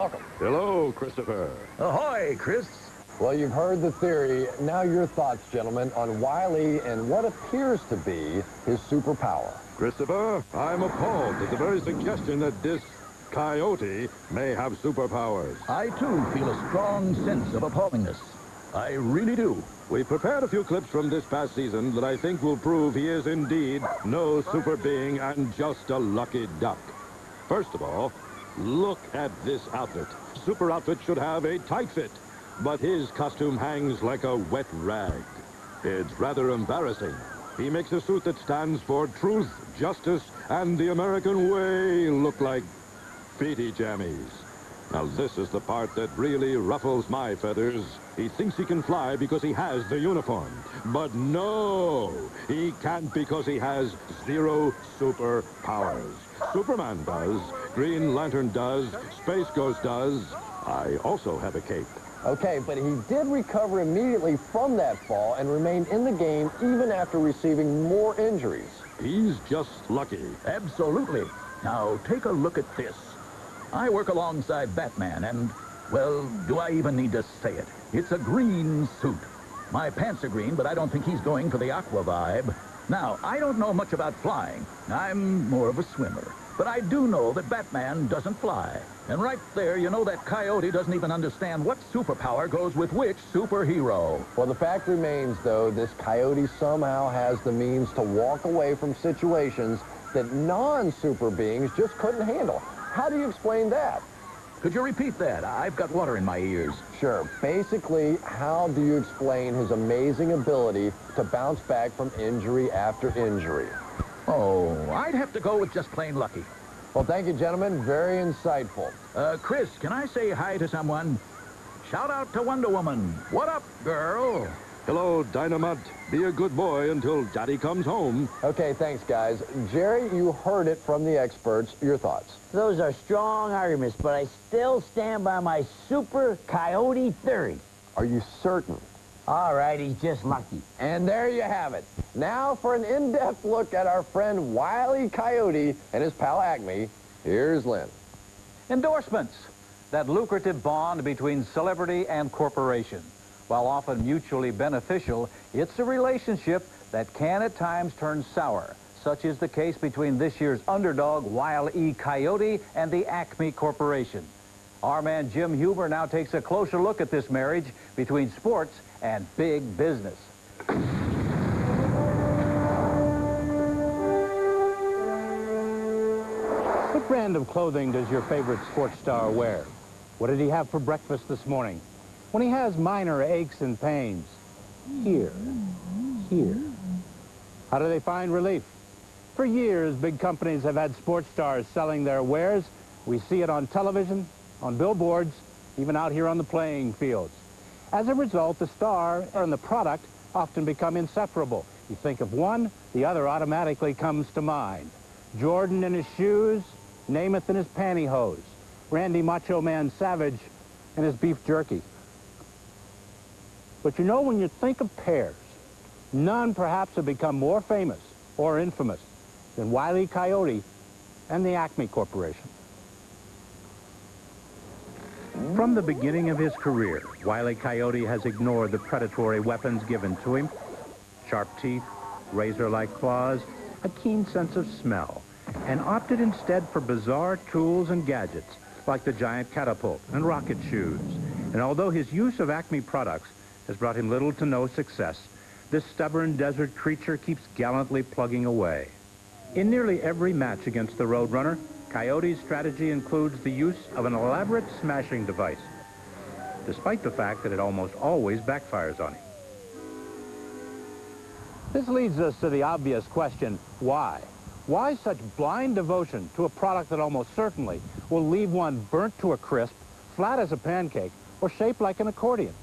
Welcome. Hello, Christopher. Ahoy, Chris. Well, you've heard the theory. Now your thoughts, gentlemen, on Wile E. and what appears to be his superpower. Christopher, I'm appalled at the very suggestion that this Coyote may have superpowers. I, too, feel a strong sense of appallingness. I really do. We prepared a few clips from this past season that I think will prove he is indeed no super being and just a lucky duck. First of all, look at this outfit. Super outfit should have a tight fit, but his costume hangs like a wet rag. It's rather embarrassing. He makes a suit that stands for truth, justice, and the American way look like feety jammies. Now this is the part that really ruffles my feathers. He thinks he can fly because he has the uniform. But no, he can't because he has 0 superpowers. Superman does, Green Lantern does, Space Ghost does. I also have a cape. Okay, but he did recover immediately from that fall and remained in the game even after receiving more injuries. He's just lucky. Absolutely. Now, take a look at this. I work alongside Batman, and, well, do I even need to say it? It's a green suit. My pants are green, but I don't think he's going for the aqua vibe. Now, I don't know much about flying. I'm more of a swimmer. But I do know that Batman doesn't fly. And right there, you know that Coyote doesn't even understand what superpower goes with which superhero. Well, the fact remains, though, this Coyote somehow has the means to walk away from situations that non-super beings just couldn't handle. How do you explain that? Could you repeat that? I've got water in my ears. Sure. Basically, how do you explain his amazing ability to bounce back from injury after injury? Oh, I'd have to go with just plain lucky. Well, thank you, gentlemen. Very insightful. Chris, can I say hi to someone? Shout out to Wonder Woman. What up, girl? Hello, Dynamite. Be a good boy until Daddy comes home. Okay, thanks, guys. Jerry, you heard it from the experts. Your thoughts? Those are strong arguments, but I still stand by my super Coyote theory. Are you certain? All right, he's just lucky. And there you have it. Now for an in-depth look at our friend Wile E. Coyote and his pal Acme, here's Lynn. Endorsements, that lucrative bond between celebrity and corporation. While often mutually beneficial, it's a relationship that can at times turn sour. Such is the case between this year's underdog, Wile E. Coyote, and the Acme Corporation. Our man Jim Huber now takes a closer look at this marriage between sports and big business. What brand of clothing does your favorite sports star wear? What did he have for breakfast this morning? When he has minor aches and pains, here. How do they find relief? For years, big companies have had sports stars selling their wares. We see it on television, on billboards, even out here on the playing fields. As a result, the star and the product often become inseparable. You think of one, the other automatically comes to mind. Jordan in his shoes, Namath in his pantyhose, Randy Macho Man Savage and his beef jerky. But you know, when you think of pairs, none perhaps have become more famous or infamous than Wile E. Coyote and the Acme Corporation. From the beginning of his career, Wile E. Coyote has ignored the predatory weapons given to him. Sharp teeth, razor-like claws, a keen sense of smell, and opted instead for bizarre tools and gadgets like the giant catapult and rocket shoes. And although his use of Acme products has brought him little to no success, this stubborn desert creature keeps gallantly plugging away. In nearly every match against the Roadrunner, Coyote's strategy includes the use of an elaborate smashing device, despite the fact that it almost always backfires on him. This leads us to the obvious question, why? Why such blind devotion to a product that almost certainly will leave one burnt to a crisp, flat as a pancake, or shaped like an accordion?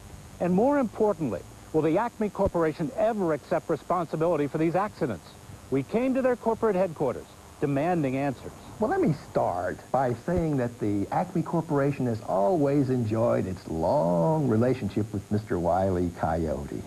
And more importantly, will the Acme Corporation ever accept responsibility for these accidents? We came to their corporate headquarters demanding answers. Well, let me start by saying that the Acme Corporation has always enjoyed its long relationship with Mr. Wile E. Coyote.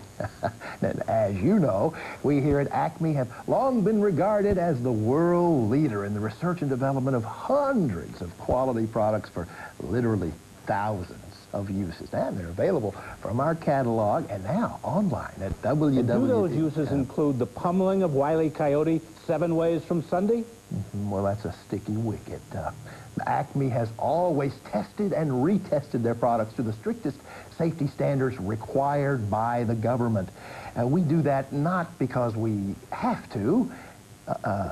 And as you know, we here at Acme have long been regarded as the world leader in the research and development of hundreds of quality products for literally thousands of uses. And they're available from our catalog and now online at www. And do those uses include the pummeling of Wile E. Coyote 7 ways from Sunday? Well, that's a sticky wicket. Acme has always tested and retested their products to the strictest safety standards required by the government. And we do that not because we have to,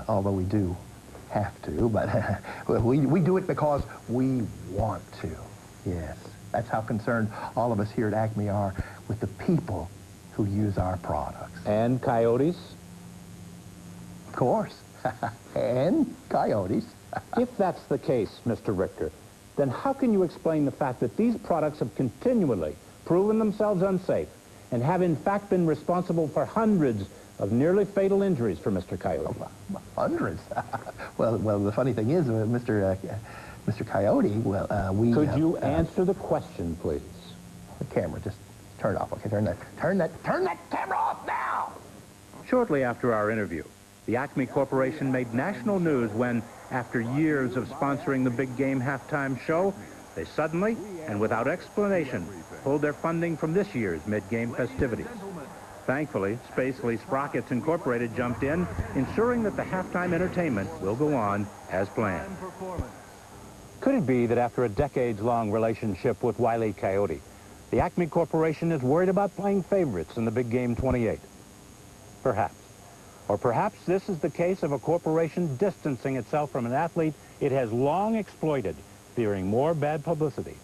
although we do have to, but we do it because we want to. Yes, that's how concerned all of us here at Acme are with the people who use our products. And coyotes? Of course. And coyotes. If that's the case, Mr. Richter, then how can you explain the fact that these products have continually proven themselves unsafe and have in fact been responsible for hundreds of nearly fatal injuries for Mr. Coyote? Hundreds? well, the funny thing is, Mr. Coyote, we... Could you answer the question, please? The camera, just turn it off. Okay, turn that camera off now! Shortly after our interview, the Acme Corporation made national news when, after years of sponsoring the Big Game halftime show, they suddenly, and without explanation, pulled their funding from this year's mid-game festivities. Thankfully, Spacely Sprockets Incorporated jumped in, ensuring that the halftime entertainment will go on as planned. Could it be that after a decades-long relationship with Wile E. Coyote, the Acme Corporation is worried about playing favorites in the Big Game 28? Perhaps. Or perhaps this is the case of a corporation distancing itself from an athlete it has long exploited, fearing more bad publicity.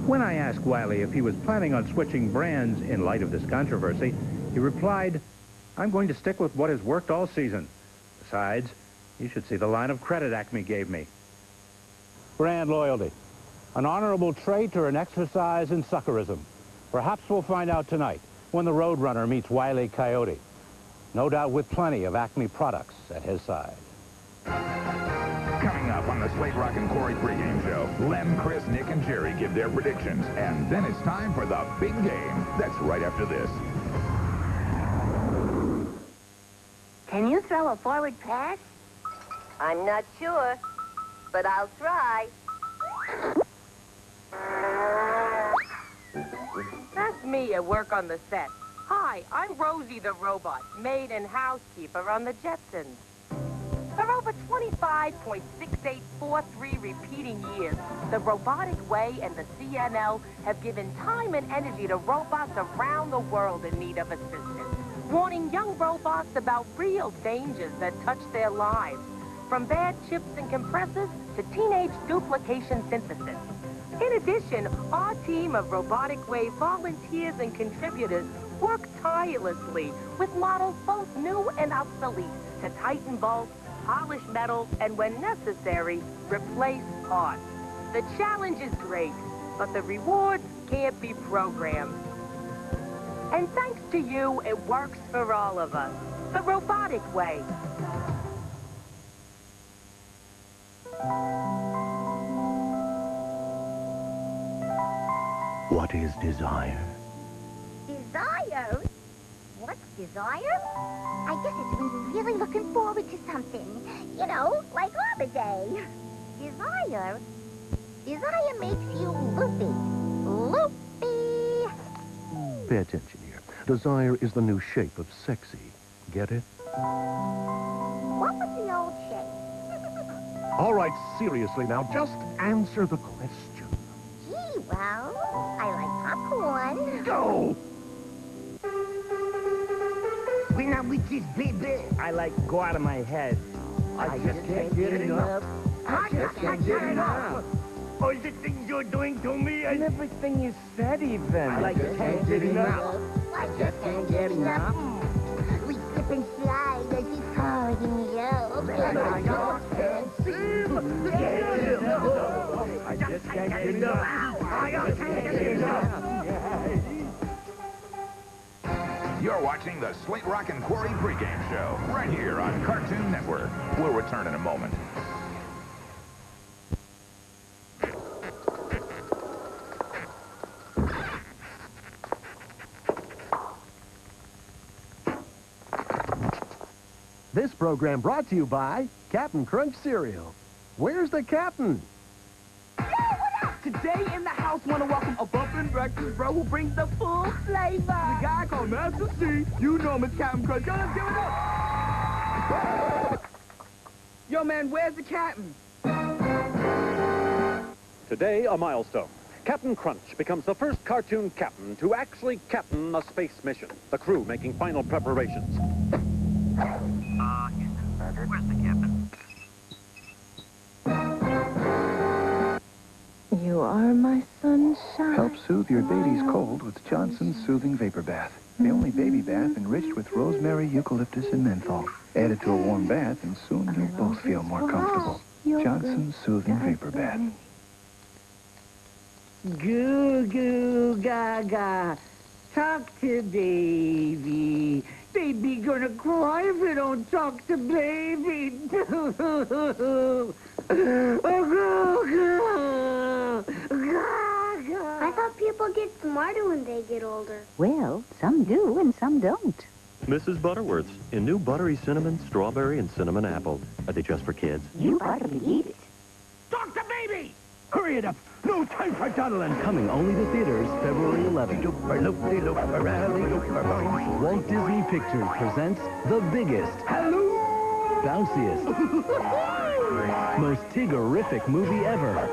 When I asked Wiley if he was planning on switching brands in light of this controversy, he replied, "I'm going to stick with what has worked all season. Besides, you should see the line of credit Acme gave me." Brand loyalty, an honorable trait or an exercise in suckerism. Perhaps we'll find out tonight when the Roadrunner meets Wile E. Coyote. No doubt with plenty of Acme products at his side. Coming up on the Slate Rock and Corey pregame show, Lem, Chris, Nick, and Jerry give their predictions. And then it's time for the big game. That's right after this. Can you throw a forward pass? I'm not sure, but I'll try. That's me at work on the set. Hi, I'm Rosie the Robot, maid and housekeeper on the Jetsons. For over 25.6843 repeating years, the Robotic Way and the CNL have given time and energy to robots around the world in need of assistance, warning young robots about real dangers that touch their lives, from bad chips and compressors to teenage duplication synthesis. In addition, our team of Robotic Way volunteers and contributors work tirelessly with models both new and obsolete to tighten bolts, polish metals, and when necessary, replace parts. The challenge is great, but the rewards can't be programmed. And thanks to you, it works for all of us. The Robotic Way. What is desire? Desire? What's desire? I guess it's when you're really looking forward to something. You know, like Arbor Day. Desire? Desire makes you loopy. Loopy! Pay attention here. Desire is the new shape of sexy. Get it? What was the old shape? All right, seriously now, just answer the question. Gee, well, I like popcorn. Go! When I'm with this baby, I like go out of my head. I just can't get enough. I just can't get enough. Oh, the things you're doing to me. And everything you said, even. I just can't get enough. I just can't get enough. We slip and slide as he's calling me out. And I just can't seem to get enough. I just can't get enough. I just can't get enough. You're watching the Slate Rock and Quarry pregame show right here on Cartoon Network. We'll return in a moment. This program brought to you by Captain Crunch Cereal. Where's the captain? Today in the house, want to welcome a bumpin' breakfast bro who brings the full flavor. The guy called Master C. You know him as Captain Crunch. Yo, let's give it up. Yo, man, where's the captain? Today, a milestone. Captain Crunch becomes the first cartoon captain to actually captain a space mission. The crew making final preparations. Houston, where's the captain? You are my sunshine. Help soothe your baby's cold with Johnson's Soothing Vapor Bath. The only baby bath enriched with rosemary, eucalyptus, and menthol. Add it to a warm bath, and soon you'll both feel more comfortable. Johnson's Soothing Vapor Bath. Goo goo gaga. Talk to baby. Baby gonna cry if we don't talk to baby. I thought people get smarter when they get older. Well, some do and some don't. Mrs. Butterworth's in new buttery cinnamon, strawberry, and cinnamon apple. Are they just for kids? You hardly eat it. Talk to baby! Hurry it up. No time for dawdling. Coming only to theaters February 11th. Walt Disney Pictures presents the biggest, bounciest, most tigerific movie ever.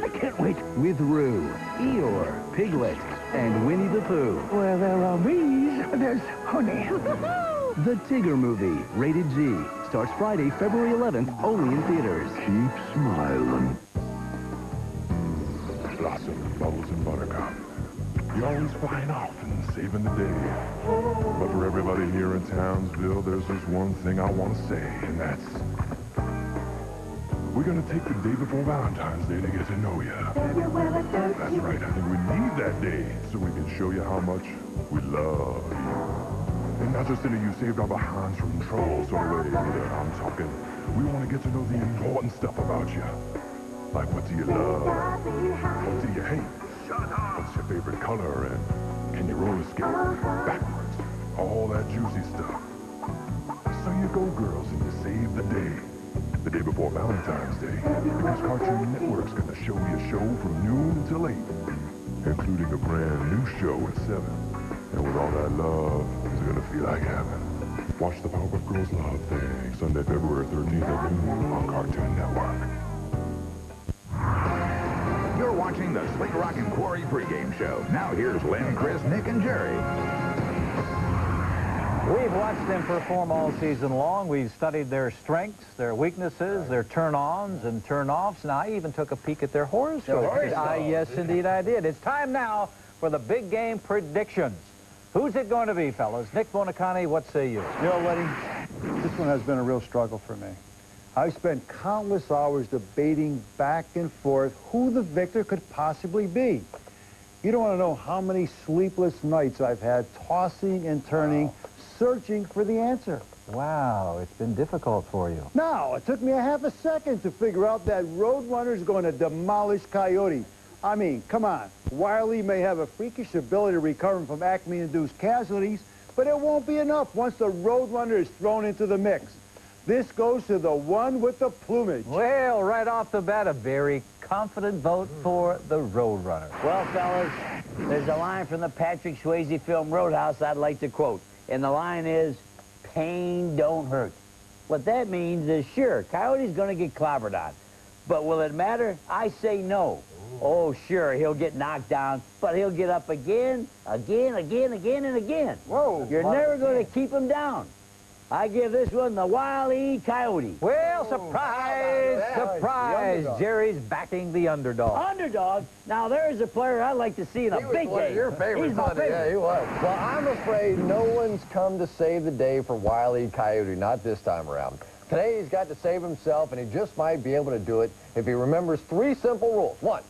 I can't wait. With Roo, Eeyore, Piglet, and Winnie the Pooh. Where there are bees, there's honey. The Tigger Movie, rated G, starts Friday, February 11th, only in theaters. Keep smiling. Blossom, Bubbles, and Buttercup. You're always flying off and saving the day. But for everybody here in Townsville, there's just one thing I want to say, and that's... we're going to take the day before Valentine's Day to get to know you. That's right, I think we need that day so we can show you how much we love you. And not just any of you saved our behinds from trouble sort of way either. I'm talking, we want to get to know the important stuff about you. Like, what do you love? What do you hate? What's your favorite color? And can you roller skate backwards? All that juicy stuff. So you go, girls, and you save the day. The day before Valentine's Day, because Cartoon Network's going to show you a show from noon till 8, including a brand new show at 7. And with all that love, it's going to feel like heaven. Watch the Powerpuff Girls Love Thing, Sunday, February 13th at noon on Cartoon Network. You're watching the Slick Rock and Quarry pregame show. Now here's Lem, Chris, Nick, and Jerry. We've watched them perform all season long. We've studied their strengths, their weaknesses, their turn-ons and turn-offs, and I even took a peek at their horoscopes. Yes, indeed, I did. It's time now for the big game predictions. Who's it going to be, fellas? Nick Bonacani, what say you? You know, Letty, this one has been a real struggle for me. I've spent countless hours debating back and forth who the victor could possibly be. You don't want to know how many sleepless nights I've had tossing and turning, searching for the answer. Wow, it's been difficult for you. No, it took me a half a second to figure out that Roadrunner's going to demolish Coyote. I mean, come on. Wile E. may have a freakish ability to recover from Acme-induced casualties, but it won't be enough once the Roadrunner is thrown into the mix. This goes to the one with the plumage. Well, right off the bat, a very confident vote for the Roadrunner. Well, fellas, there's a line from the Patrick Swayze film Roadhouse I'd like to quote. And the line is, pain don't hurt. What that means is, sure, Coyote's going to get clobbered on. But will it matter? I say no. Oh, sure, he'll get knocked down, but he'll get up again, and again. Whoa. You're never going to keep him down. I give this one the Wile E. Coyote. Well, surprise, surprise. Jerry's backing the underdog. Underdog? Now, there's a player I'd like to see in a big game. Your favorite, He's my favorite. Yeah, he was. Well, I'm afraid no one's come to save the day for Wile E. Coyote, not this time around. Today, he's got to save himself, and he just might be able to do it if he remembers 3 simple rules. 1,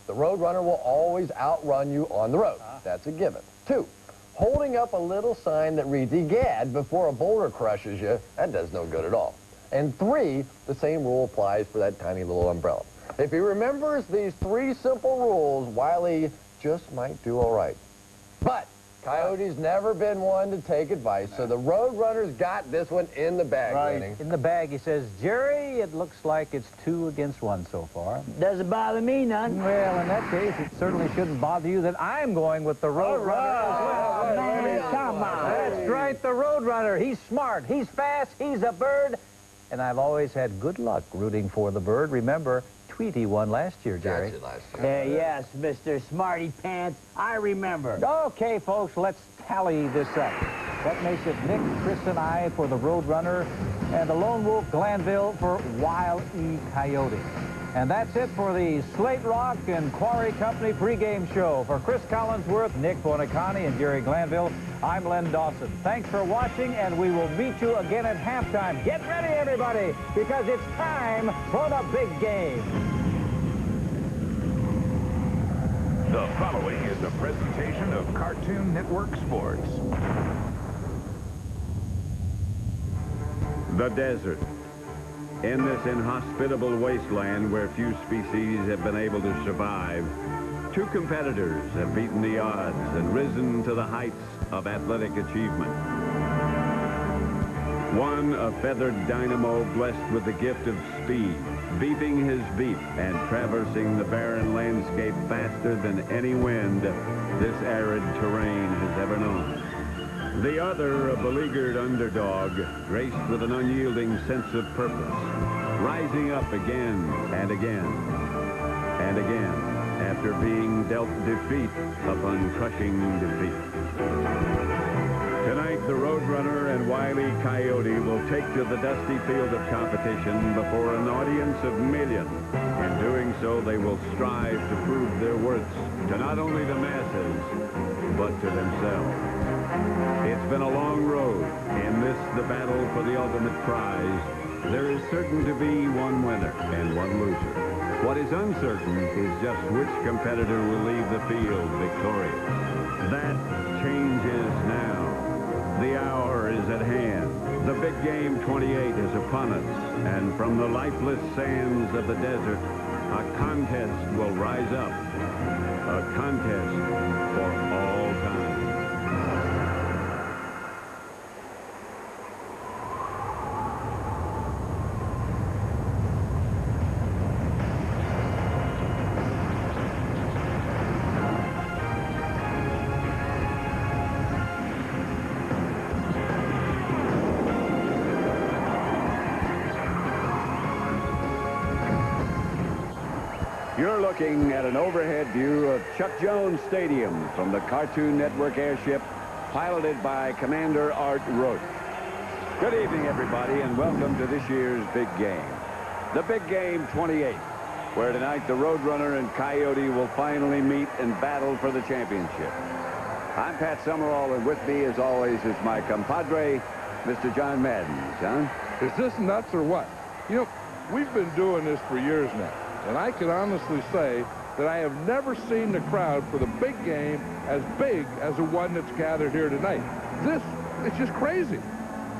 the Roadrunner will always outrun you on the road. That's a given. 2, holding up a little sign that reads, "Egad," before a boulder crushes you, that does no good at all. And 3, the same rule applies for that tiny little umbrella. If he remembers these 3 simple rules, Wile E. just might do all right. But Coyote's never been one to take advice, so the Roadrunners got this one in the bag, Lenny. In the bag, he says, Jerry, it looks like it's 2 against 1 so far. Doesn't bother me none. Well, in that case, it certainly shouldn't bother you that I'm going with the Roadrunner as well. Man, come on. That's right, the Roadrunner. He's smart, he's fast, he's a bird. And I've always had good luck rooting for the bird. Remember, Tweety won last year, Jerry. Yes, Mr. Smarty Pants. I remember. Okay, folks, let's tally this up. That makes it Nick, Chris, and I for the Roadrunner, and the Lone Wolf Glanville for Wile E. Coyote. And that's it for the Slate Rock and Quarry Company pregame show. For Chris Collinsworth, Nick Bonacani, and Jerry Glanville, I'm Len Dawson. Thanks for watching, and we will meet you again at halftime. Get ready, everybody, because it's time for the big game. The following is a presentation of Cartoon Network Sports. The desert. In this inhospitable wasteland where few species have been able to survive, 2 competitors have beaten the odds and risen to the heights of athletic achievement. One, a feathered dynamo blessed with the gift of speed, beeping his beep and traversing the barren landscape faster than any wind this arid terrain has ever known. The other, a beleaguered underdog, graced with an unyielding sense of purpose, rising up again and again and again after being dealt defeat upon crushing defeat. Tonight, the Roadrunner and Wile E. Coyote will take to the dusty field of competition before an audience of millions. In doing so, they will strive to prove their worths to not only the masses, but to themselves. It's been a long road. In this, the battle for the ultimate prize, there is certain to be one winner and one loser. What is uncertain is just which competitor will leave the field victorious. That changes now. The hour is at hand. The big game 28 is upon us, and from the lifeless sands of the desert, a contest will rise up. A contest for all time. You're looking at an overhead view of Chuck Jones Stadium from the Cartoon Network airship piloted by Commander Art Roach. Good evening, everybody, and welcome to this year's big game. The big game 28, where tonight the Roadrunner and Coyote will finally meet and battle for the championship. I'm Pat Summerall, and with me, as always, is my compadre, Mr. John Madden. John? Is this nuts or what? You know, we've been doing this for years now. And I can honestly say that I have never seen the crowd for the big game as big as the one that's gathered here tonight. It's just crazy.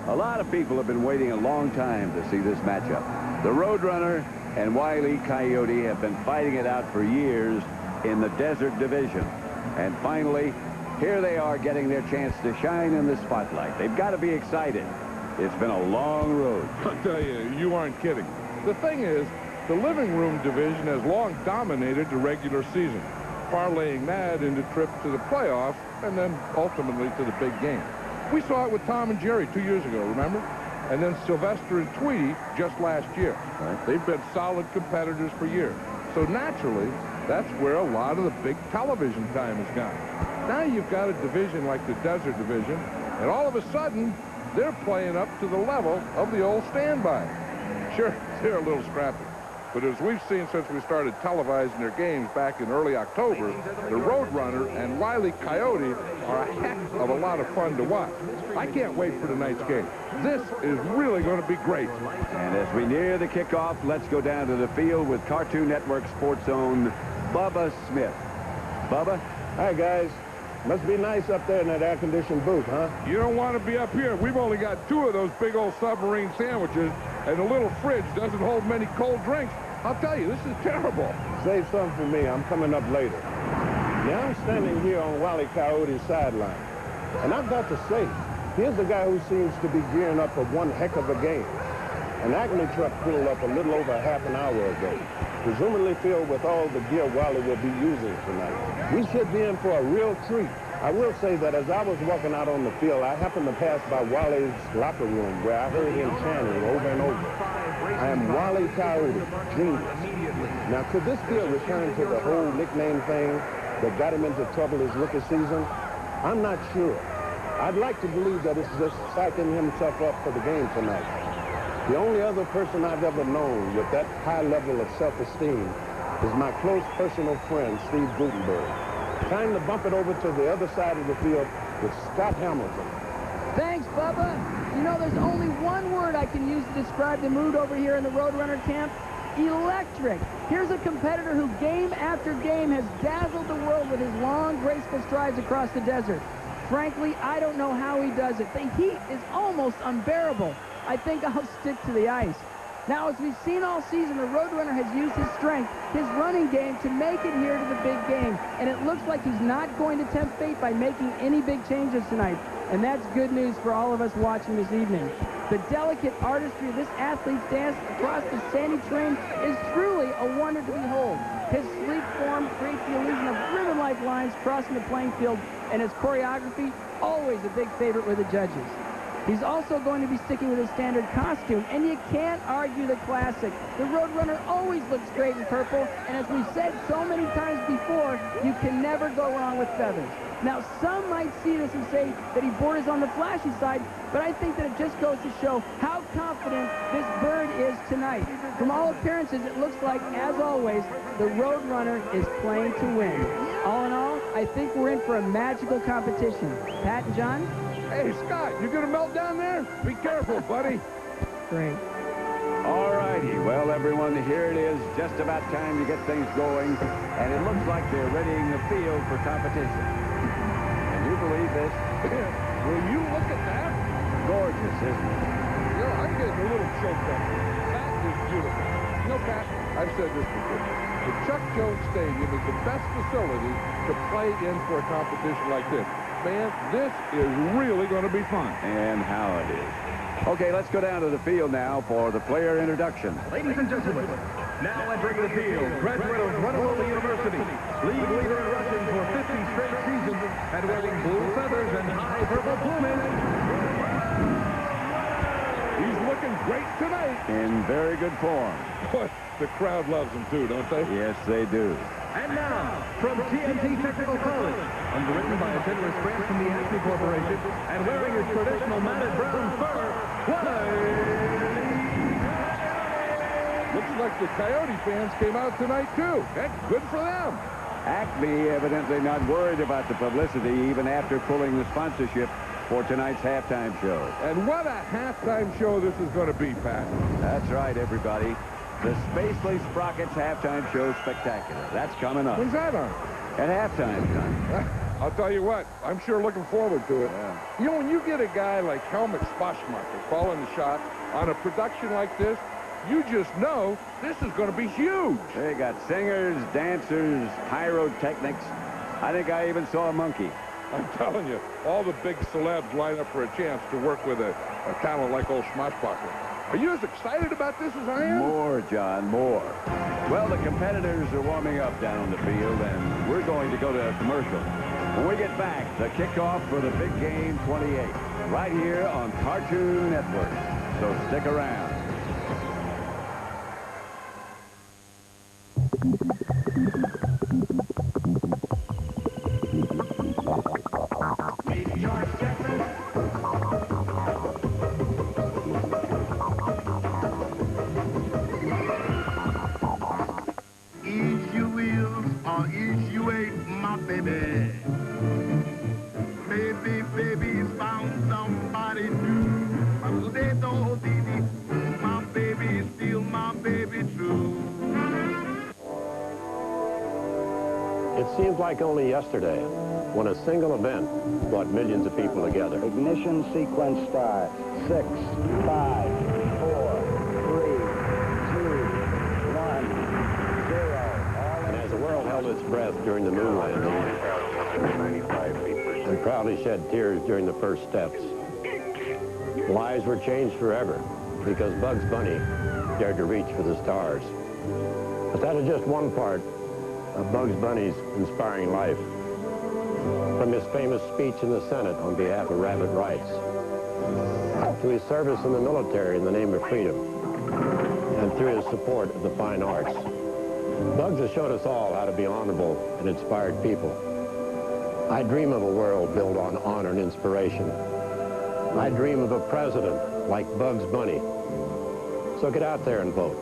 A lot of people have been waiting a long time to see this matchup. The Roadrunner and Wile E. Coyote have been fighting it out for years in the Desert Division. And finally, here they are getting their chance to shine in the spotlight. They've got to be excited. It's been a long road. I'll tell you, you aren't kidding. The thing is, the living room division has long dominated the regular season, parlaying that into trips to the playoffs and then ultimately to the big game. We saw it with Tom and Jerry 2 years ago, remember? And then Sylvester and Tweety just last year. Right. They've been solid competitors for years. So naturally, that's where a lot of the big television time has gone. Now you've got a division like the Desert Division, and all of a sudden, they're playing up to the level of the old standby. Sure, they're a little scrappy. But as we've seen since we started televising their games back in early October, the Roadrunner and Wile E. Coyote are a heck of a lot of fun to watch. I can't wait for tonight's game. This is really going to be great. And as we near the kickoff, let's go down to the field with Cartoon Network Sports own Bubba Smith. Bubba? Hi, guys. Must be nice up there in that air-conditioned booth, huh? You don't want to be up here. We've only got 2 of those big old submarine sandwiches, and the little fridge doesn't hold many cold drinks. I'll tell you, this is terrible. Save some for me. I'm coming up later. Now I'm standing here on Wile E. Coyote's sideline. And I've got to say, here's a guy who seems to be gearing up for one heck of a game. An Acme truck pulled up a little over half an hour ago, presumably filled with all the gear Wally will be using tonight. We should be in for a real treat. I will say that as I was walking out on the field, I happened to pass by Wally's locker room where I heard him chanting over and over, "I am Wally Coyote, genius." Now, could this be a return to the whole nickname thing that got him into trouble his rookie season? I'm not sure. I'd like to believe that it's just psyching himself up for the game tonight. The only other person I've ever known with that high level of self-esteem is my close personal friend, Steve Gutenberg. Time to bump it over to the other side of the field with Scott Hamilton. Thanks, Bubba. You know, there's only one word I can use to describe the mood over here in the Roadrunner camp. Electric. Here's a competitor who game after game has dazzled the world with his long, graceful strides across the desert. Frankly, I don't know how he does it. The heat is almost unbearable. I think I'll stick to the ice. Now, as we've seen all season, the Roadrunner has used his strength, his running game, to make it here to the big game. And it looks like he's not going to tempt fate by making any big changes tonight. And that's good news for all of us watching this evening. The delicate artistry of this athlete's dance across the sandy terrain is truly a wonder to behold. His sleek form creates the illusion of ribbon-like lines crossing the playing field, and his choreography, always a big favorite with the judges. He's also going to be sticking with his standard costume, and you can't argue the classic. The Roadrunner always looks great in purple, and as we've said so many times before, you can never go wrong with feathers. Now, some might see this and say that he borders on the flashy side, but I think that it just goes to show how confident this bird is tonight. From all appearances, it looks like, as always, the Roadrunner is playing to win. All in all, I think we're in for a magical competition. Pat and John? Hey, Scott, you gonna melt down there? Be careful, buddy. Great. All righty. Well, everyone, here it is. Just about time to get things going. And it looks like they're readying the field for competition. Can you believe this? Will you look at that? Gorgeous, isn't it? You know, I'm getting a little choked up. That is beautiful. You know, Pat, I've said this before. The Chuck Jones Stadium is the best facility to play in for a competition like this. Man, this is really going to be fun. And how it is. Okay, let's go down to the field now for the player introduction. Ladies and gentlemen, now entering the field, graduate of Honolulu University, league leader in rushing for 50 straight seasons, and wearing blue feathers and high purple plumage. He's looking great tonight. In very good form. Boy, the crowd loves him too, don't they? Yes, they do. And now, from TNT Technical College, underwritten by a generous grant from the Acme Corporation, and wearing his traditional matted brown fur, Looks like the Coyote fans came out tonight, too. Heck, good for them. Acme evidently not worried about the publicity even after pulling the sponsorship for tonight's halftime show. And what a halftime show this is going to be, Pat. That's right, everybody. The Spacely Sprockets Halftime Show Spectacular. That's coming up. When's that on? At halftime time. I'll tell you what, I'm sure looking forward to it. Yeah. You know, when you get a guy like Helmut Sposchmacher calling the shot on a production like this, you just know this is going to be huge. They got singers, dancers, pyrotechnics. I think I even saw a monkey. I'm telling you, all the big celebs line up for a chance to work with a talent like old Schmossbacher. Are you as excited about this as I am? More, John, more. Well, the competitors are warming up down on the field, and we're going to go to a commercial. When we get back, the kickoff for the Big Game 28, right here on Cartoon Network. So stick around. Is you will or is you ain't my baby? Baby's found somebody new. They don't baby, my baby is still my baby true. It seems like only yesterday when a single event brought millions of people together. Ignition sequence start. 6, 5, 4, 3, 2, 1, 0. And as the world held its breath during the moon landing, 95 feet per second. and proudly shed tears during the first steps. Lives were changed forever because Bugs Bunny dared to reach for the stars. But that is just one part of Bugs Bunny's inspiring life. From his famous speech in the Senate on behalf of rabbit rights, to his service in the military in the name of freedom, and through his support of the fine arts. Bugs has showed us all how to be honorable and inspired people. I dream of a world built on honor and inspiration. I dream of a president like Bugs Bunny. So get out there and vote.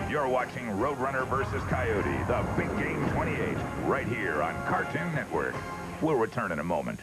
You're watching Roadrunner versus Coyote, the Big Game 28, right here on Cartoon Network. We'll return in a moment.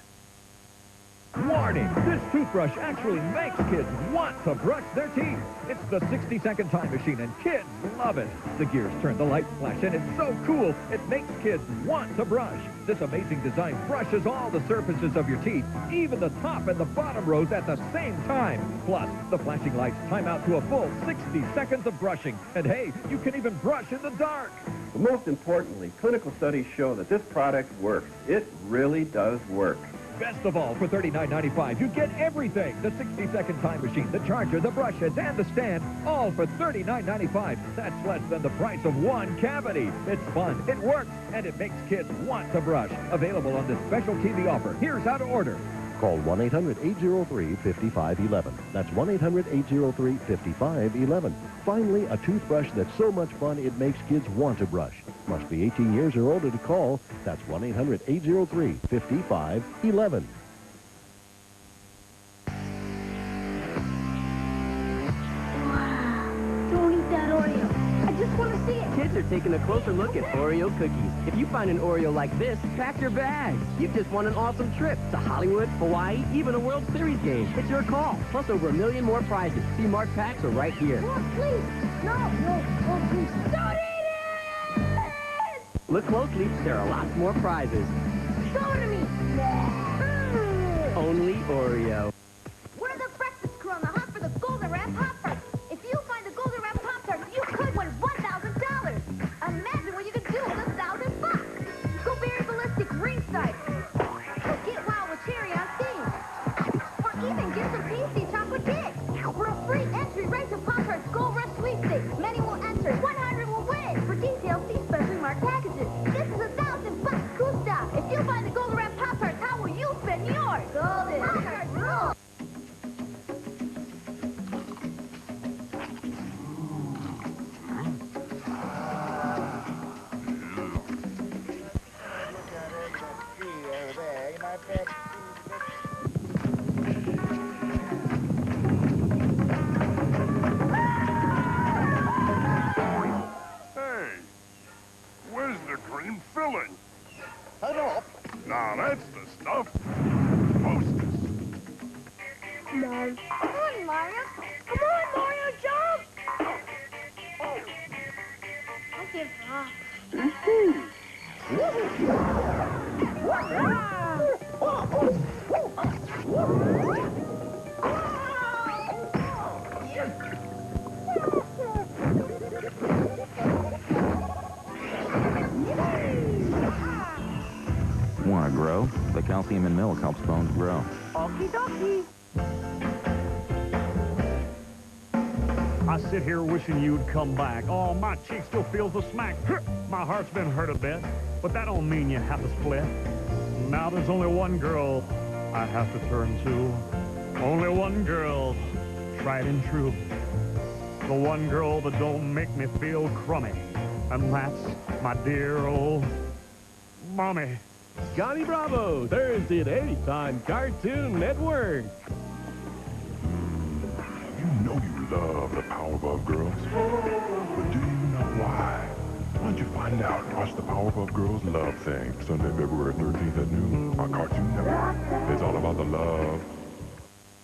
Warning! This toothbrush actually makes kids want to brush their teeth. It's the 60-second time machine, and kids love it. The gears turn, the lights flash, and it's so cool, it makes kids want to brush. This amazing design brushes all the surfaces of your teeth, even the top and the bottom rows at the same time. Plus, the flashing lights time out to a full 60 seconds of brushing. And hey, you can even brush in the dark. But most importantly, clinical studies show that this product works. It really does work. Best of all, for $39.95, you get everything. The 60-second time machine, the charger, the brush heads, and the stand, all for $39.95. That's less than the price of one cavity. It's fun, it works, and it makes kids want to brush. Available on this special TV offer. Here's how to order. Call 1-800-803-5511. That's 1-800-803-5511. Finally, a toothbrush that's so much fun it makes kids want to brush. Must be 18 years or older to call. That's 1-800-803-5511. Don't eat that Oreo. I just want to see it. Kids are taking a closer look at Oreo cookies. If you find an Oreo like this, pack your bags. You've just won an awesome trip to Hollywood, Hawaii, even a World Series game. It's your call. Plus over 1 million more prizes. See marked packs are right here. Oh, please. No, please. Don't eat it! Look closely. There are lots more prizes. Show it to me. Only Oreo. We're the breakfast crew on the hunt for the Golden Wrap Pop-Tarts. If you find the Golden Wrap Pop-Tarts, you could win $1,000. Imagine what you could do with $1,000. Go very ballistic ringside. Or get wild with cherry on theme. Or even get some pasty chocolate cake. For a free entry right to Pop-Tarts Gold Rush Sweepstakes. Many will enter. 100 will win. For details, see specially marked packages. This is $1,000 cool stuff. If you find the Golden Wrap Pop-Tarts, how will you spend yours? Golden Pop-Tarts rule. Hey, where's the cream filling? Head up. Now that's the stuff. Hostess. No. Come on, Mario. Come on, Mario, jump! I give up. Want to grow? The calcium in milk helps bones grow. Okie dokie. I sit here wishing you'd come back. Oh, my cheek still feels the smack. My heart's been hurt a bit, but that don't mean you have to split. Now there's only one girl I have to turn to. Only one girl, tried and true. The one girl that don't make me feel crummy. And that's my dear old mommy. Johnny Bravo, Thursday at 8 on Cartoon Network. You know you love the Powerpuff Girls. But do you know why? Why don't you find out and watch the Powerpuff Girls Love Thing Sunday, February 13th at noon on Cartoon Network. It's all about the love.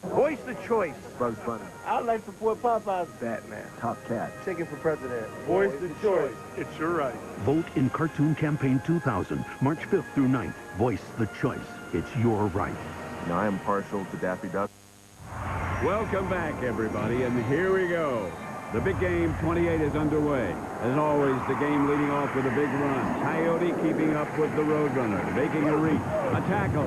Voice the choice. Bugs Bunny. I'd like to support Popeyes. Batman. Top Cat. Chicken for president. Voice the choice. It's your right. Vote in Cartoon Campaign 2000, March 5th through 9th. Voice the choice. It's your right. Now, I am partial to Daffy Duck. Welcome back, everybody, and here we go. The big game 28 is underway. As always, the game leading off with a big run. Coyote keeping up with the Roadrunner, making a reach, a tackle,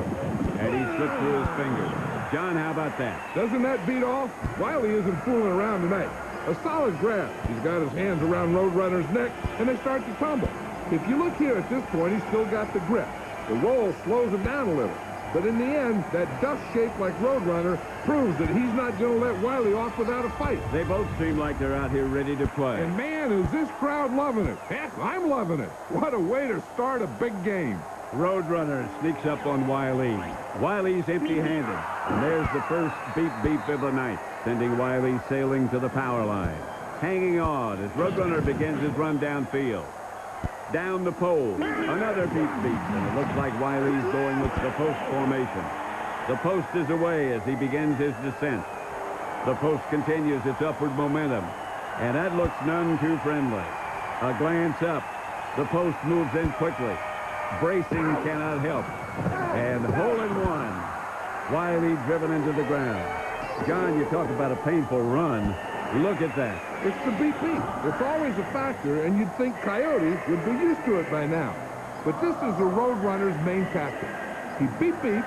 and he slipped through his fingers. John, how about that? Doesn't that beat all? Wiley isn't fooling around tonight. A solid grab. He's got his hands around Roadrunner's neck, and they start to tumble. If you look here at this point, he's still got the grip. The roll slows him down a little. But in the end, that dust shape like Roadrunner proves that he's not going to let Wiley off without a fight. They both seem like they're out here ready to play. And man, is this crowd loving it. Heck, I'm loving it. What a way to start a big game. Roadrunner sneaks up on Wiley. Wiley's empty-handed. And there's the first beep-beep of the night, sending Wiley sailing to the power line. Hanging on as Roadrunner begins his run downfield. Down the pole, another beep, and it looks like Wiley's going with the post formation. The post is away as he begins his descent. The post continues its upward momentum, and that looks none too friendly. A glance up, the post moves in quickly. Bracing cannot help, and hole in one. Wiley driven into the ground. John, you talk about a painful run. Look at that. It's the beep-beep. It's always a factor, and you'd think Coyote would be used to it by now. But this is the Roadrunner's main tactic. He beep-beep,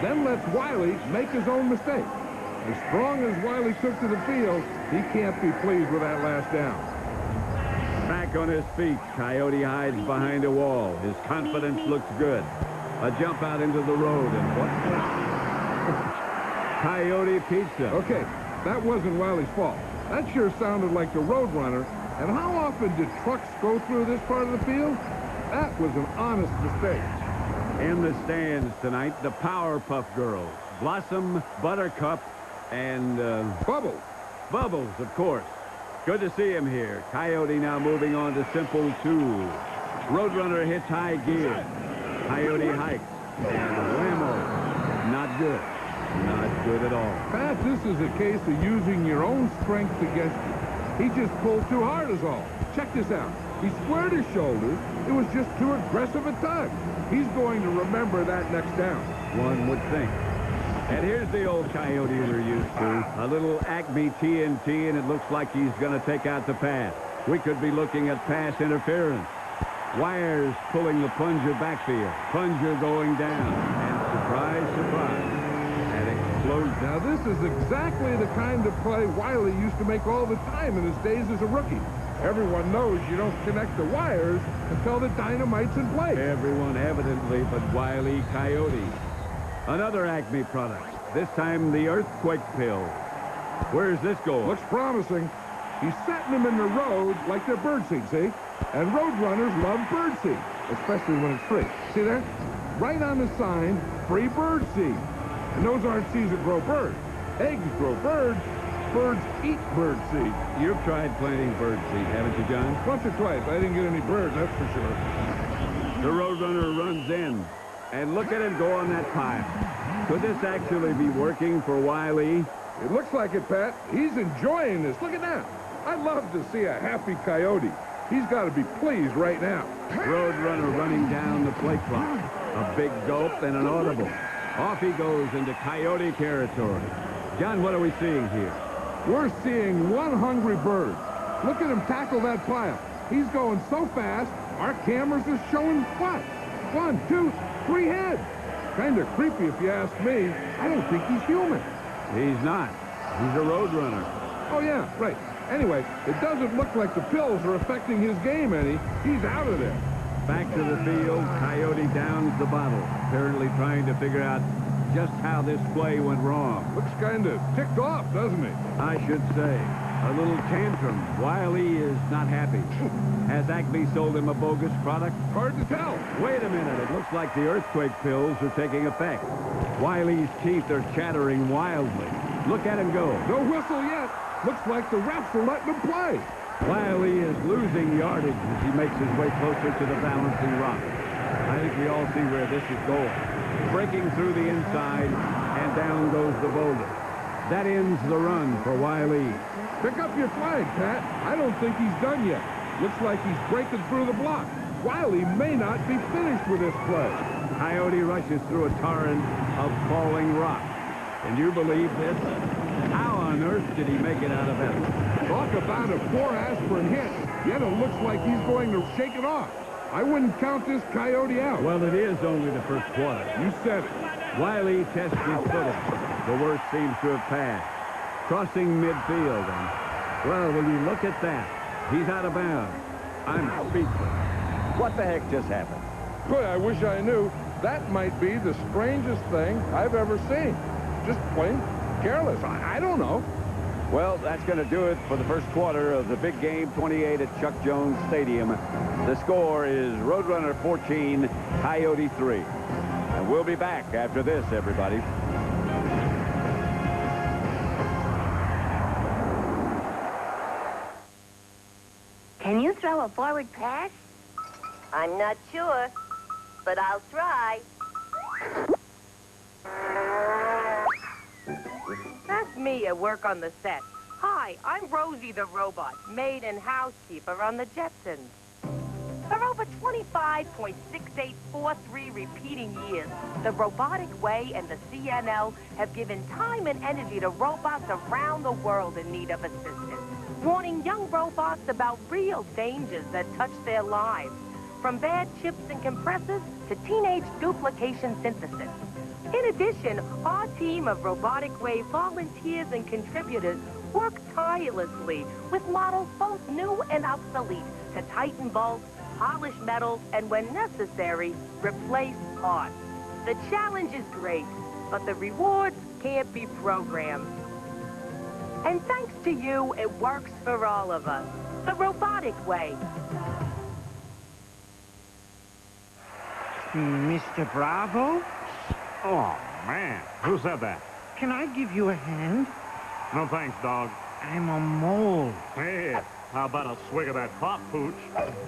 then lets Wiley make his own mistake. As strong as Wiley took to the field, he can't be pleased with that last down. Back on his feet, Coyote hides behind a wall. His confidence looks good. A jump out into the road, and what? Coyote pizza. Okay, that wasn't Wiley's fault. That sure sounded like the Roadrunner. And how often did trucks go through this part of the field? That was an honest mistake. In the stands tonight, the Powerpuff Girls. Blossom, Buttercup, and... Bubbles. Bubbles, of course. Good to see him here. Coyote now moving on to simple 2. Roadrunner hits high gear. Coyote hikes. And whammo. Not good. Not good at all. Pat, this is a case of using your own strength against you. He just pulled too hard is all. Check this out. He squared his shoulders. It was just too aggressive a tug. He's going to remember that next down. One would think. And here's the old Coyote we're used to. A little Acme TNT, and it looks like he's going to take out the pass. We could be looking at pass interference. Wires pulling the plunger backfield. Plunger going down. And surprise, surprise. Now, this is exactly the kind of play Wiley used to make all the time in his days as a rookie. Everyone knows you don't connect the wires until the dynamite's in place. Everyone evidently but Wiley Coyote. Another Acme product. This time the earthquake pill. Where's this going? Looks promising. He's setting them in the road like they're birdseed, see? And Roadrunners love birdseed, especially when it's free. See there? Right on the sign, free birdseed. And those aren't seeds that grow birds. Eggs grow birds. Birds eat birdseed. You've tried planting birdseed, haven't you, John? Once or twice. I didn't get any birds, that's for sure. The Roadrunner runs in. And look at him go on that pile. Could this actually be working for Wiley? It looks like it, Pat. He's enjoying this. Look at that. I'd love to see a happy Coyote. He's got to be pleased right now. Roadrunner running down the play clock. A big gulp and an audible. Off he goes into Coyote territory. John, what are we seeing here? We're seeing one hungry bird. Look at him tackle that pile. He's going so fast, our cameras are showing what? 1, 2, 3 heads. Kind of creepy if you ask me. I don't think he's human. He's not. He's a Roadrunner. Oh, yeah, right. Anyway, it doesn't look like the pills are affecting his game any. He's out of there. Back to the field, Coyote downs the bottle, apparently trying to figure out just how this play went wrong. Looks kind of ticked off, doesn't he? I should say. A little tantrum. Wiley is not happy. Has Acme sold him a bogus product? Hard to tell. Wait a minute. It looks like the earthquake pills are taking effect. Wiley's teeth are chattering wildly. Look at him go. No whistle yet. Looks like the refs are letting him play. Wiley is losing yardage as he makes his way closer to the balancing rock. I think we all see where this is going. Breaking through the inside, and down goes the boulder. That ends the run for Wiley. Pick up your flag, Pat. I don't think he's done yet. Looks like he's breaking through the block. Wiley may not be finished with this play. Coyote rushes through a torrent of falling rock. Can you believe this? How on earth did he make it out of that? Talk about a 4 aspirin hit. Yet it looks like he's going to shake it off. I wouldn't count this Coyote out. Well, it is only the first quarter. You said it. Wiley tests his footing. The worst seems to have passed. Crossing midfield. And, well, when you look at that, he's out of bounds. I'm speechless. What the heck just happened? Boy, I wish I knew. That might be the strangest thing I've ever seen. Just plain careless. I don't know. Well, that's going to do it for the first quarter of the big game 28 at Chuck Jones Stadium. The score is Roadrunner 14, Coyote 3. And we'll be back after this, everybody. Can you throw a forward pass? I'm not sure, but I'll try. That's me at work on the set. Hi, I'm Rosie the Robot, maid and housekeeper on the Jetsons. For over 25.6843 repeating years, the Robotic Way and the CNL have given time and energy to robots around the world in need of assistance, warning young robots about real dangers that touch their lives, from bad chips and compressors to teenage duplication synthesis. In addition, our team of Robotic Way volunteers and contributors work tirelessly with models both new and obsolete to tighten bolts, polish metals, and when necessary, replace parts. The challenge is great, but the rewards can't be programmed. And thanks to you, it works for all of us. The Robotic Way. Mr. Bravo? Oh, man. Who said that? Can I give you a hand? No thanks, dog. I'm a mole. Hey, how about a swig of that pop pooch?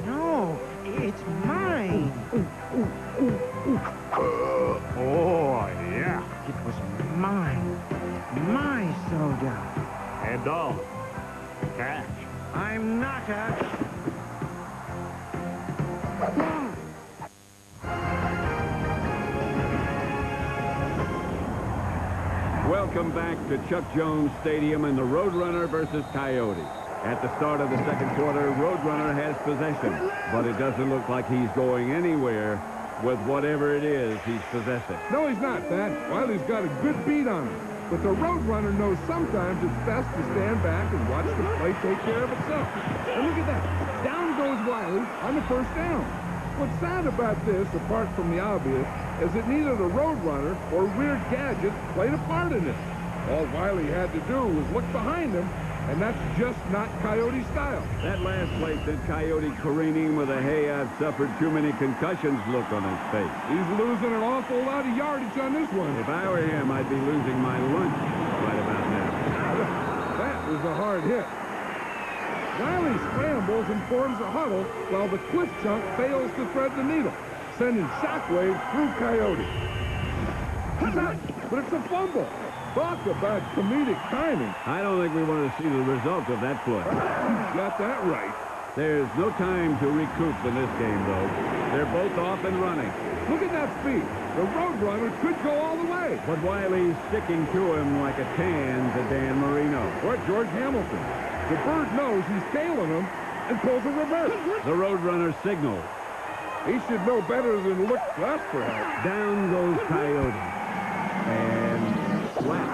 No, it's mine. Oh, yeah. It was mine. My soda. Hey, dog. Cash. I'm not a... Welcome back to Chuck Jones Stadium and the Roadrunner versus Coyote. At the start of the second quarter, Roadrunner has possession, but it doesn't look like he's going anywhere with whatever it is he's possessing. No, he's not, Thad. Wiley's got a good beat on him. But the Roadrunner knows sometimes it's best to stand back and watch the play take care of itself. And look at that. Down goes Wiley on the first down. What's sad about this, apart from the obvious, is that neither the Roadrunner or weird gadgets played a part in it. All Wiley had to do was look behind him, and that's just not Coyote style. That last play sent Coyote careening with a "hey, I've suffered too many concussions" look on his face. He's losing an awful lot of yardage on this one. If I were him, I'd be losing my lunch right about now. That was a hard hit. Wiley scrambles and forms a huddle while the cliff chunk fails to thread the needle, sending shockwaves through Coyote. He's out, but it's a fumble. Talk about comedic timing. I don't think we want to see the result of that play. He's got that right. There's no time to recoup in this game, though. They're both off and running. Look at that speed. The Roadrunner could go all the way. But Wiley's sticking to him like a tan to Dan Marino. Or George Hamilton. The bird knows he's tailing him and pulls a reverse. The Roadrunner signals. He should know better than look left for help. Down goes Coyote. And flat.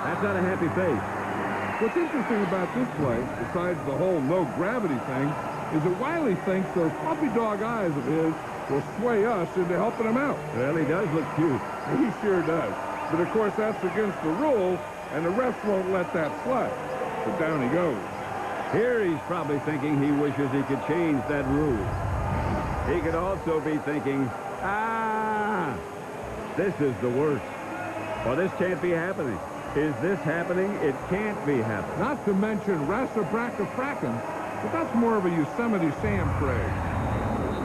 That's not a happy face. What's interesting about this play, besides the whole no-gravity thing, is that Wiley thinks those puppy dog eyes of his will sway us into helping him out. Well, he does look cute. He sure does. But, of course, that's against the rules, and the refs won't let that slide. So down he goes. Here he's probably thinking he wishes he could change that rule. He could also be thinking, this is the worst. Well, this can't be happening. Is this happening? It can't be happening. Not to mention Rasa-Bracka-Frackin', but that's more of a Yosemite Sam craze.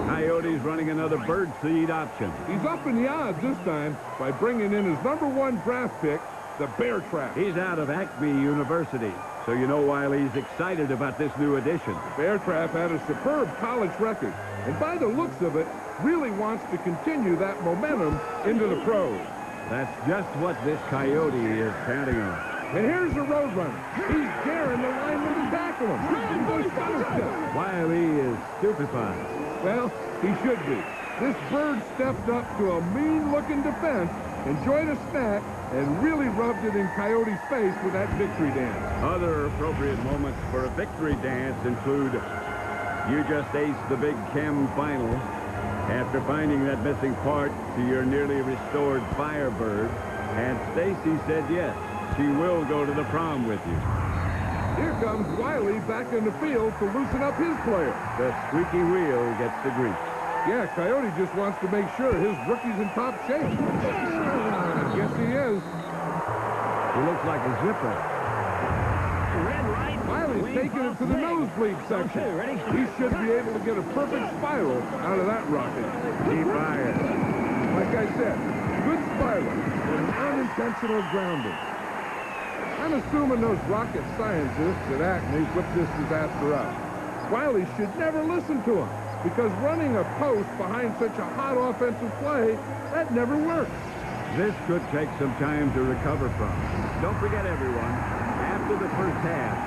Coyote's running another bird seed option. He's up in the odds this time by bringing in his #1 draft pick, the Bear Trap. He's out of Acme University, so you know Wiley's excited about this new addition. The Bear Trap had a superb college record, and by the looks of it, really wants to continue that momentum into the pros. That's just what this Coyote is counting on. And here's the Roadrunner. He's daring the lineman to tackle him. Wiley is stupefied. Well, he should be. This bird stepped up to a mean-looking defense, enjoyed a snack, and really rubbed it in Coyote's face with that victory dance. Other appropriate moments for a victory dance include you just aced the Big Chem final after finding that missing part to your nearly restored Firebird, and Stacy said yes, she will go to the prom with you. Here comes Wiley back in the field to loosen up his player. The squeaky wheel gets the grease. Yeah, Coyote just wants to make sure his rookie's in top shape. I guess he is. He looks like a zipper. Red, right. Wiley's taking it to the nosebleed section. He should be able to get a perfect spiral out of that rocket. He fired. Like I said, good spiral with an unintentional grounding. I'm assuming those rocket scientists at Acme put this disaster out. Wiley should never listen to him, because running a post behind such a hot offensive play, that never works. This could take some time to recover from. Don't forget, everyone, after the first half,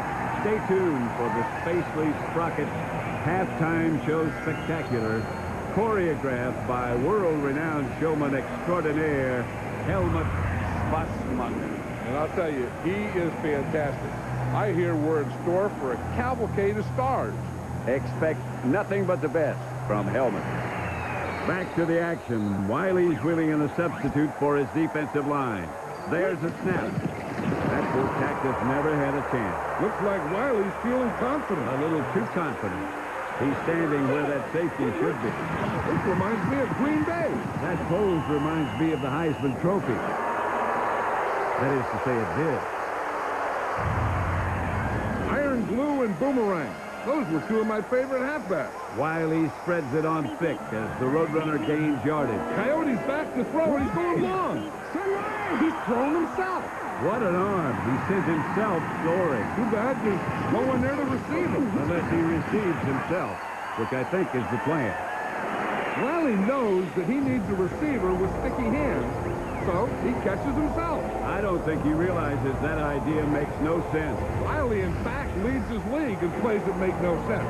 stay tuned for the Spacely Sprocket halftime show spectacular, choreographed by world-renowned showman extraordinaire, Helmut Schwarzman. And I'll tell you, he is fantastic. I hear we're in store for a cavalcade of stars. Expect nothing but the best from Helmut. Back to the action. Wiley's wheeling in a substitute for his defensive line. There's a snap. That poor cactus never had a chance. Looks like Wiley's feeling confident. A little too confident. He's standing where that safety should be. This reminds me of Green Bay. That pose reminds me of the Heisman Trophy. That is to say, it did. Iron Glue and Boomerang. Those were two of my favorite halfbacks. Wiley spreads it on thick as the Roadrunner gains yardage. Coyote's back to throw, and he's going long. He's thrown himself. What an arm. He sent himself soaring. Too bad there's no one there to receive him. Unless he receives himself, which I think is the plan. Wiley knows that he needs a receiver with sticky hands, so he catches himself. I don't think he realizes that idea makes no sense. Wiley, in fact, leads his league in plays that make no sense.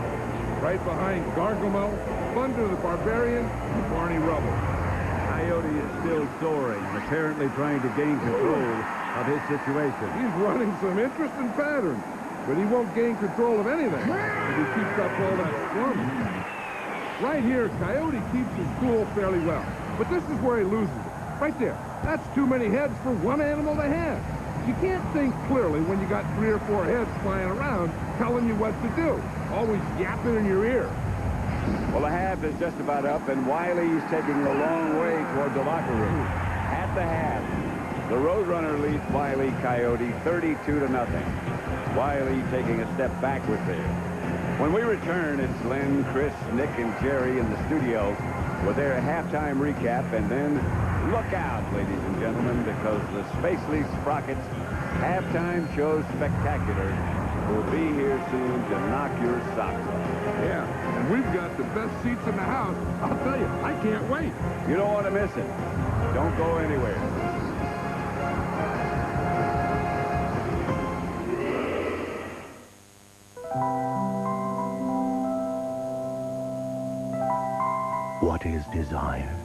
Right behind Gargamel, Thunder the Barbarian, and Barney Rubble. Coyote is still soaring, apparently trying to gain control of his situation. He's running some interesting patterns, but he won't gain control of anything if he keeps up all that slumming. Right here, Coyote keeps his cool fairly well, but this is where he loses it. Right there. That's too many heads for one animal to have. You can't think clearly when you got 3 or 4 heads flying around telling you what to do, always yapping in your ear. Well, the half is just about up, and Wiley's taking a long way toward the locker room. At the half, the Roadrunner leads Wiley Coyote 32-0. Wiley taking a step backward there. When we return, it's Len, Chris, Nick, and Jerry in the studio with their halftime recap, and then look out, ladies and gentlemen, because the Spacely Sprockets halftime show spectacular will be here soon to knock your socks off. Yeah, and we've got the best seats in the house. I'll tell you, I can't wait. You don't want to miss it. Don't go anywhere. What is desire?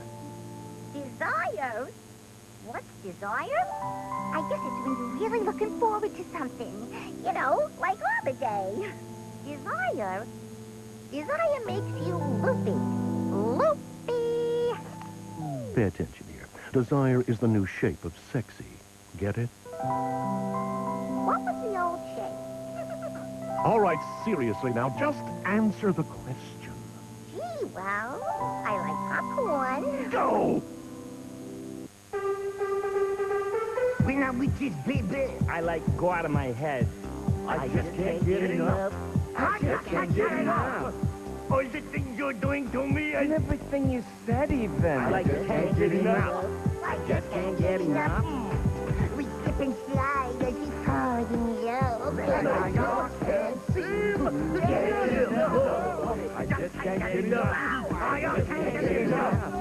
Desire? What's desire? I guess it's when you're really looking forward to something. You know, like Arbor Day. Desire? Desire makes you loopy. Loopy! Pay attention here. Desire is the new shape of sexy. Get it? What was the old shape? All right, seriously now, just answer the question. Gee, well, I like popcorn. Go! When I'm with this baby, I like go out of my head. I just can't get enough. I just can't get enough. All the things you're doing to me and everything you said even. I just can't get enough. I just can't get enough. We skip and slide as you fall in love. And I just can't seem to get enough. I just can't get enough. I just can't get enough.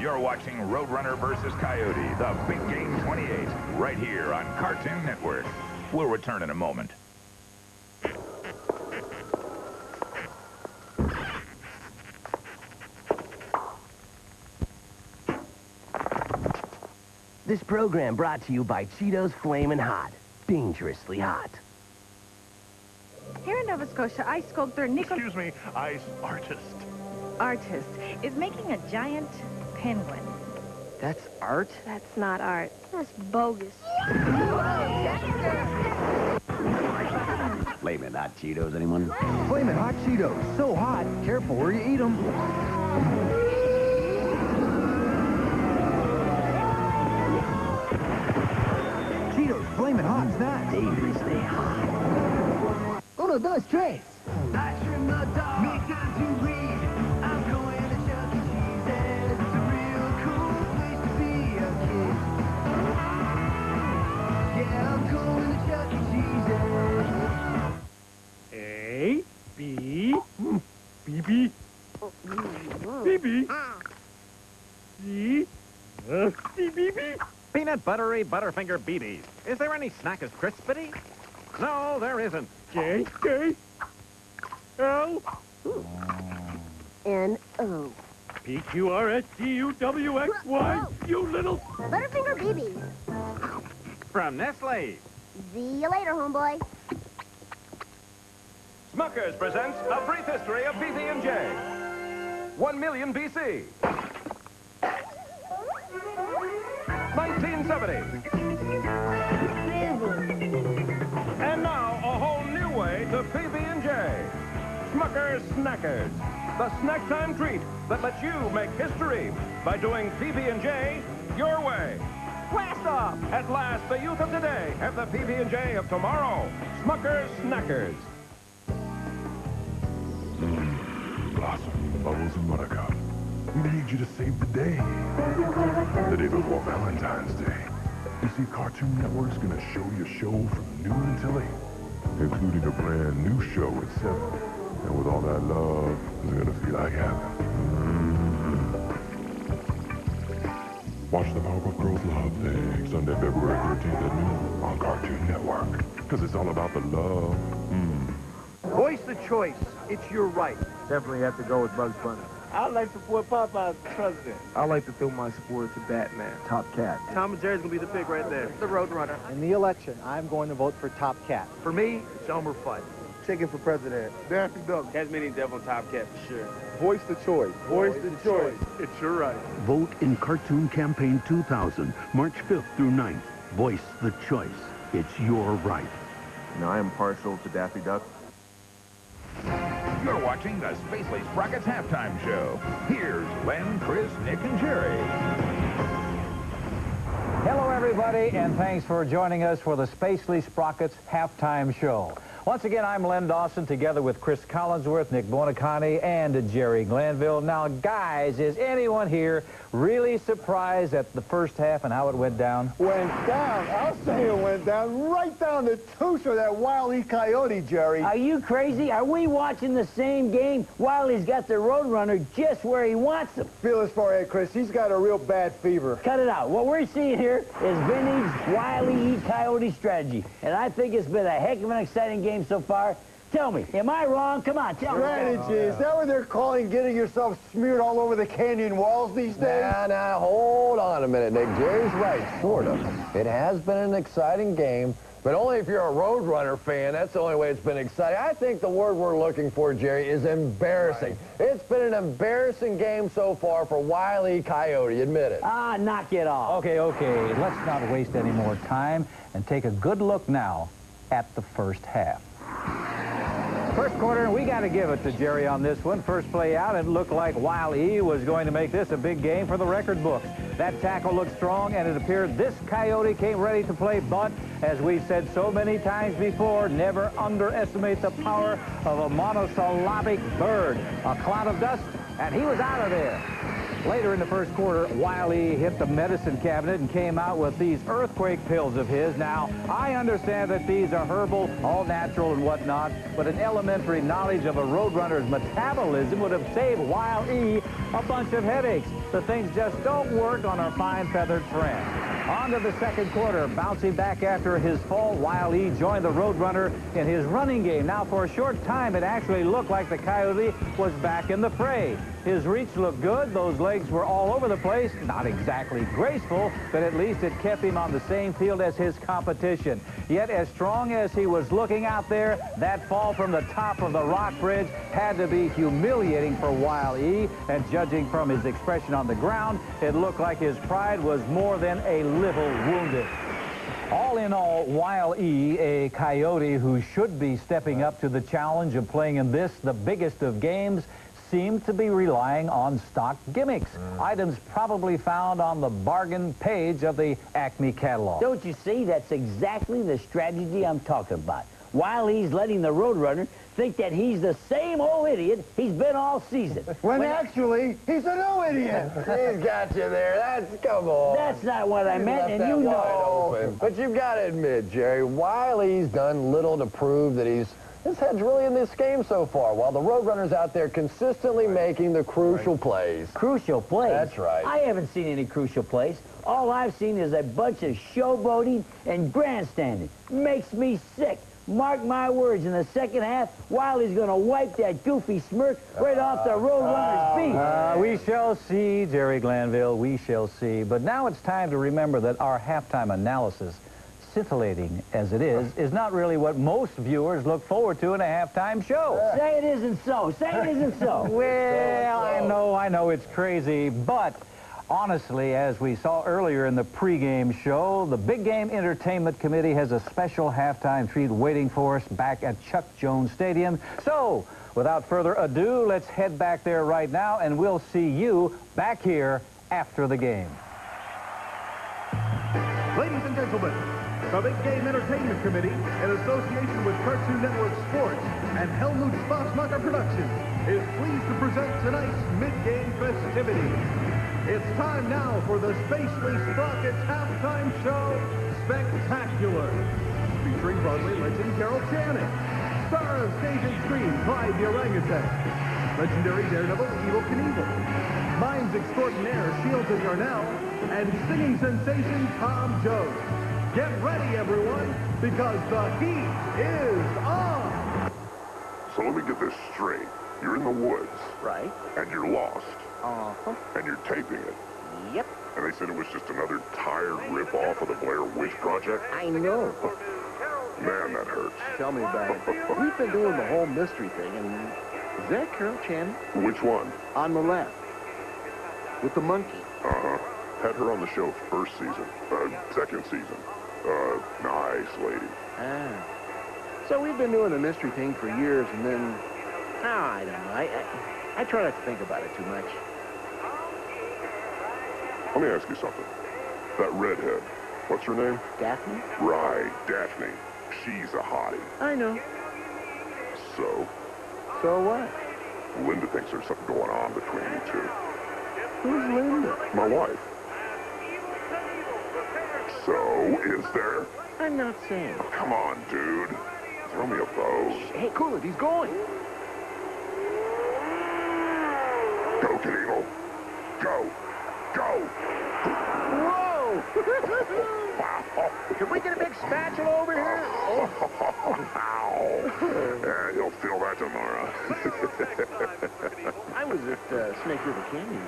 You're watching Roadrunner versus Coyote, the Big Game 28, right here on Cartoon Network. We'll return in a moment. This program brought to you by Cheetos Flamin' Hot. Dangerously hot. Here in Nova Scotia, ice sculptor Nicholas... Excuse me, ice artist. Artist is making a giant penguin. That's art? That's not art. That's bogus. Flamin' Hot Cheetos, anyone? Flamin' Hot Cheetos. So hot, careful where you eat them. Cheetos, Flamin' Hot snack. Dangerously hot. Uno, dos, tres. I trim the dog. Me time to read. I'm going to Chuck E. Cheese. It's a real cool place to be a kid. Yeah, I'm going to Chuck E. Cheese. A, B, B, B, B, B, C, C, B, B. Peanut buttery Butterfinger BBs. Is there any snack as crispity? No, there isn't. J, K, L, N-O. P, Q, R, S, T, U, W, X, Y, you little... Butterfinger BBs. From Nestle. See you later, homeboy. Smuckers presents A Brief History of PB&J. 1 million BC. 1970. And now, a whole new way to PB&J. Smuckers Snackers. The snack time treat that lets you make history by doing PB&J your way. Blast off! At last, the youth of today have the PB&J of tomorrow. Smuckers Snackers. Blossom, Bubbles, and Buttercup. We need you to save the day. The day before Valentine's Day. You see, Cartoon Network's gonna show your show from noon until 8, including a brand new show at 7. And with all that love, it's gonna feel like heaven. Watch the Powerpuff Girls Love Thing Sunday, February 13th at noon on Cartoon Network. Because it's all about the love. Voice the choice. It's your right. Definitely have to go with Bugs Bunny. I'd like to support Popeye as president. I like to throw my support to Batman. Top Cat. Tom and Jerry's going to be the pick right there. The Roadrunner. In the election, I'm going to vote for Top Cat. For me, it's Elmer Fudd. Chicken for president. Daffy Duck. Tasmanian Devil Top Cat for sure. Voice the choice. Voice the choice. It's your right. Vote in Cartoon Campaign 2000, March 5th through 9th. Voice the choice. It's your right. Now, I am partial to Daffy Duck. You're watching the Spacely Sprockets Halftime Show. Here's Len, Chris, Nick, and Jerry. Hello, everybody, and thanks for joining us for the Spacely Sprockets Halftime Show. Once again, I'm Len Dawson, together with Chris Collinsworth, Nick Buonacani, and Jerry Glanville. Now, guys, is anyone here really surprised at the first half and how it went down? Went down. I'll say it went down. Right down the tooth of that Wile E. Coyote, Jerry. Are you crazy? Are we watching the same game? Wiley's got the Roadrunner just where he wants him. Feel his forehead, Chris. He's got a real bad fever. Cut it out. What we're seeing here is vintage Wile E. Coyote strategy. And I think it's been a heck of an exciting game so far. Tell me, am I wrong? Come on, tell me. Strategy. Is that what they're calling getting yourself smeared all over the canyon walls these days? Now, hold on a minute, Nick. Jerry's right, sort of. It has been an exciting game, but only if you're a Roadrunner fan. That's the only way it's been exciting. I think the word we're looking for, Jerry, is embarrassing. Right. It's been an embarrassing game so far for Wile E. Coyote. Admit it. Ah, knock it off. Okay. Let's not waste any more time and take a good look now at the first half. First quarter, and we got to give it to Jerry on this one. First play out, it looked like Wile E. was going to make this a big game for the record books. That tackle looked strong, and it appeared this Coyote came ready to play bunt. As we've said so many times before, never underestimate the power of a monosyllabic bird. A cloud of dust, and he was out of there. Later in the first quarter, Wile E. hit the medicine cabinet and came out with these earthquake pills of his. Now, I understand that these are herbal, all natural and whatnot, but an elementary knowledge of a roadrunner's metabolism would have saved Wile E. a bunch of headaches. The things just don't work on our fine-feathered friend. On to the second quarter. Bouncing back after his fall, Wile E. joined the Roadrunner in his running game. Now, for a short time, it actually looked like the Coyote was back in the fray. His reach looked good. Those legs were all over the place. Not exactly graceful, but at least it kept him on the same field as his competition. Yet, as strong as he was looking out there, that fall from the top of the rock bridge had to be humiliating for Wile E. And judging from his expression on the ground, it looked like his pride was more than a little wounded. All in all, Wile E., a Coyote who should be stepping up to the challenge of playing in this, the biggest of games, seemed to be relying on stock gimmicks, items probably found on the bargain page of the Acme catalog. Don't you see? That's exactly the strategy I'm talking about. Wile E.'s letting the Roadrunner think that he's the same old idiot he's been all season. When actually, he's a new idiot. He's got you there. Come on. That's not what I meant, and you know. But you've got to admit, Jerry, Wile E.'s done little to prove that his head's really in this game so far, while the Roadrunner's out there consistently making the crucial plays. Crucial plays? That's right. I haven't seen any crucial plays. All I've seen is a bunch of showboating and grandstanding. Makes me sick. Mark my words, in the second half, Wiley's going to wipe that goofy smirk right off the Roadrunner's beat. We shall see, Jerry Glanville, we shall see. But now it's time to remember that our halftime analysis, scintillating as it is not really what most viewers look forward to in a halftime show. Say it isn't so. Say it isn't so. Well, I know it's crazy, but honestly, as we saw earlier in the pregame show, the Big Game Entertainment Committee has a special halftime treat waiting for us back at Chuck Jones Stadium. So, without further ado, let's head back there right now, and we'll see you back here after the game. Ladies and gentlemen, the Big Game Entertainment Committee, in association with Cartoon Network Sports and Helmut Spassmacher Productions, is pleased to present tonight's mid-game festivities. It's time now for the Spacely Sprockets halftime show, Spectacular, featuring Broadway legend Carol Channing, star of Stage and Screen, Clyde the Orangutan, legendary daredevil Evel Knievel, mimes extraordinaire Shields and Yarnell, and singing sensation Tom Jones. Get ready, everyone, because the heat is on! So let me get this straight. You're in the woods. Right. And you're lost. Uh-huh. And you're taping it. Yep. And they said it was just another tired rip-off of the Blair Witch Project? I know. Man, that hurts. Tell me about it. We've been doing the whole mystery thing, and is that Carol Channing? Which one? On the left. With the monkey. Uh-huh. Had her on the show first season. Second season. Nice lady. Ah. So we've been doing the mystery thing for years, and then... Oh, I don't know. I try not to think about it too much. Let me ask you something. That redhead, what's her name? Daphne? Right, Daphne. She's a hottie. I know. So? So what? Linda thinks there's something going on between you two. Who's Linda? My wife. So, is there? I'm not saying. Oh, come on, dude. Throw me a pose. Hey, cool it. He's going. Go, Kid Eagle. Go. Go. Whoa! Can we get a big spatula over here? Ow. Yeah, you'll feel that tomorrow. I was at Snake River Canyon.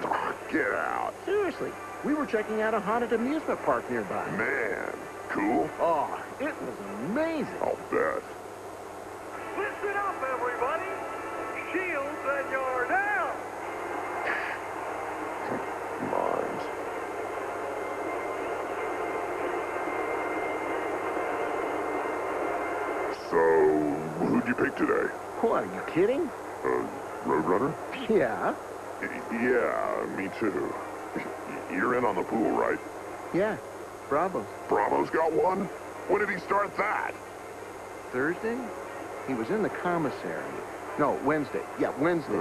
Get out. Seriously. We were checking out a haunted amusement park nearby. Man, cool. Oh, it was amazing. I'll bet. Listen up, everybody. Shields and Yarnell. Mimes. So, who'd you pick today? What, are you kidding? Roadrunner? Yeah. Yeah, me too. You're in on the pool, right? Yeah. Bravo. Bravo's got one? When did he start that? Thursday? He was in the commissary. No, Wednesday. Yeah, Wednesday.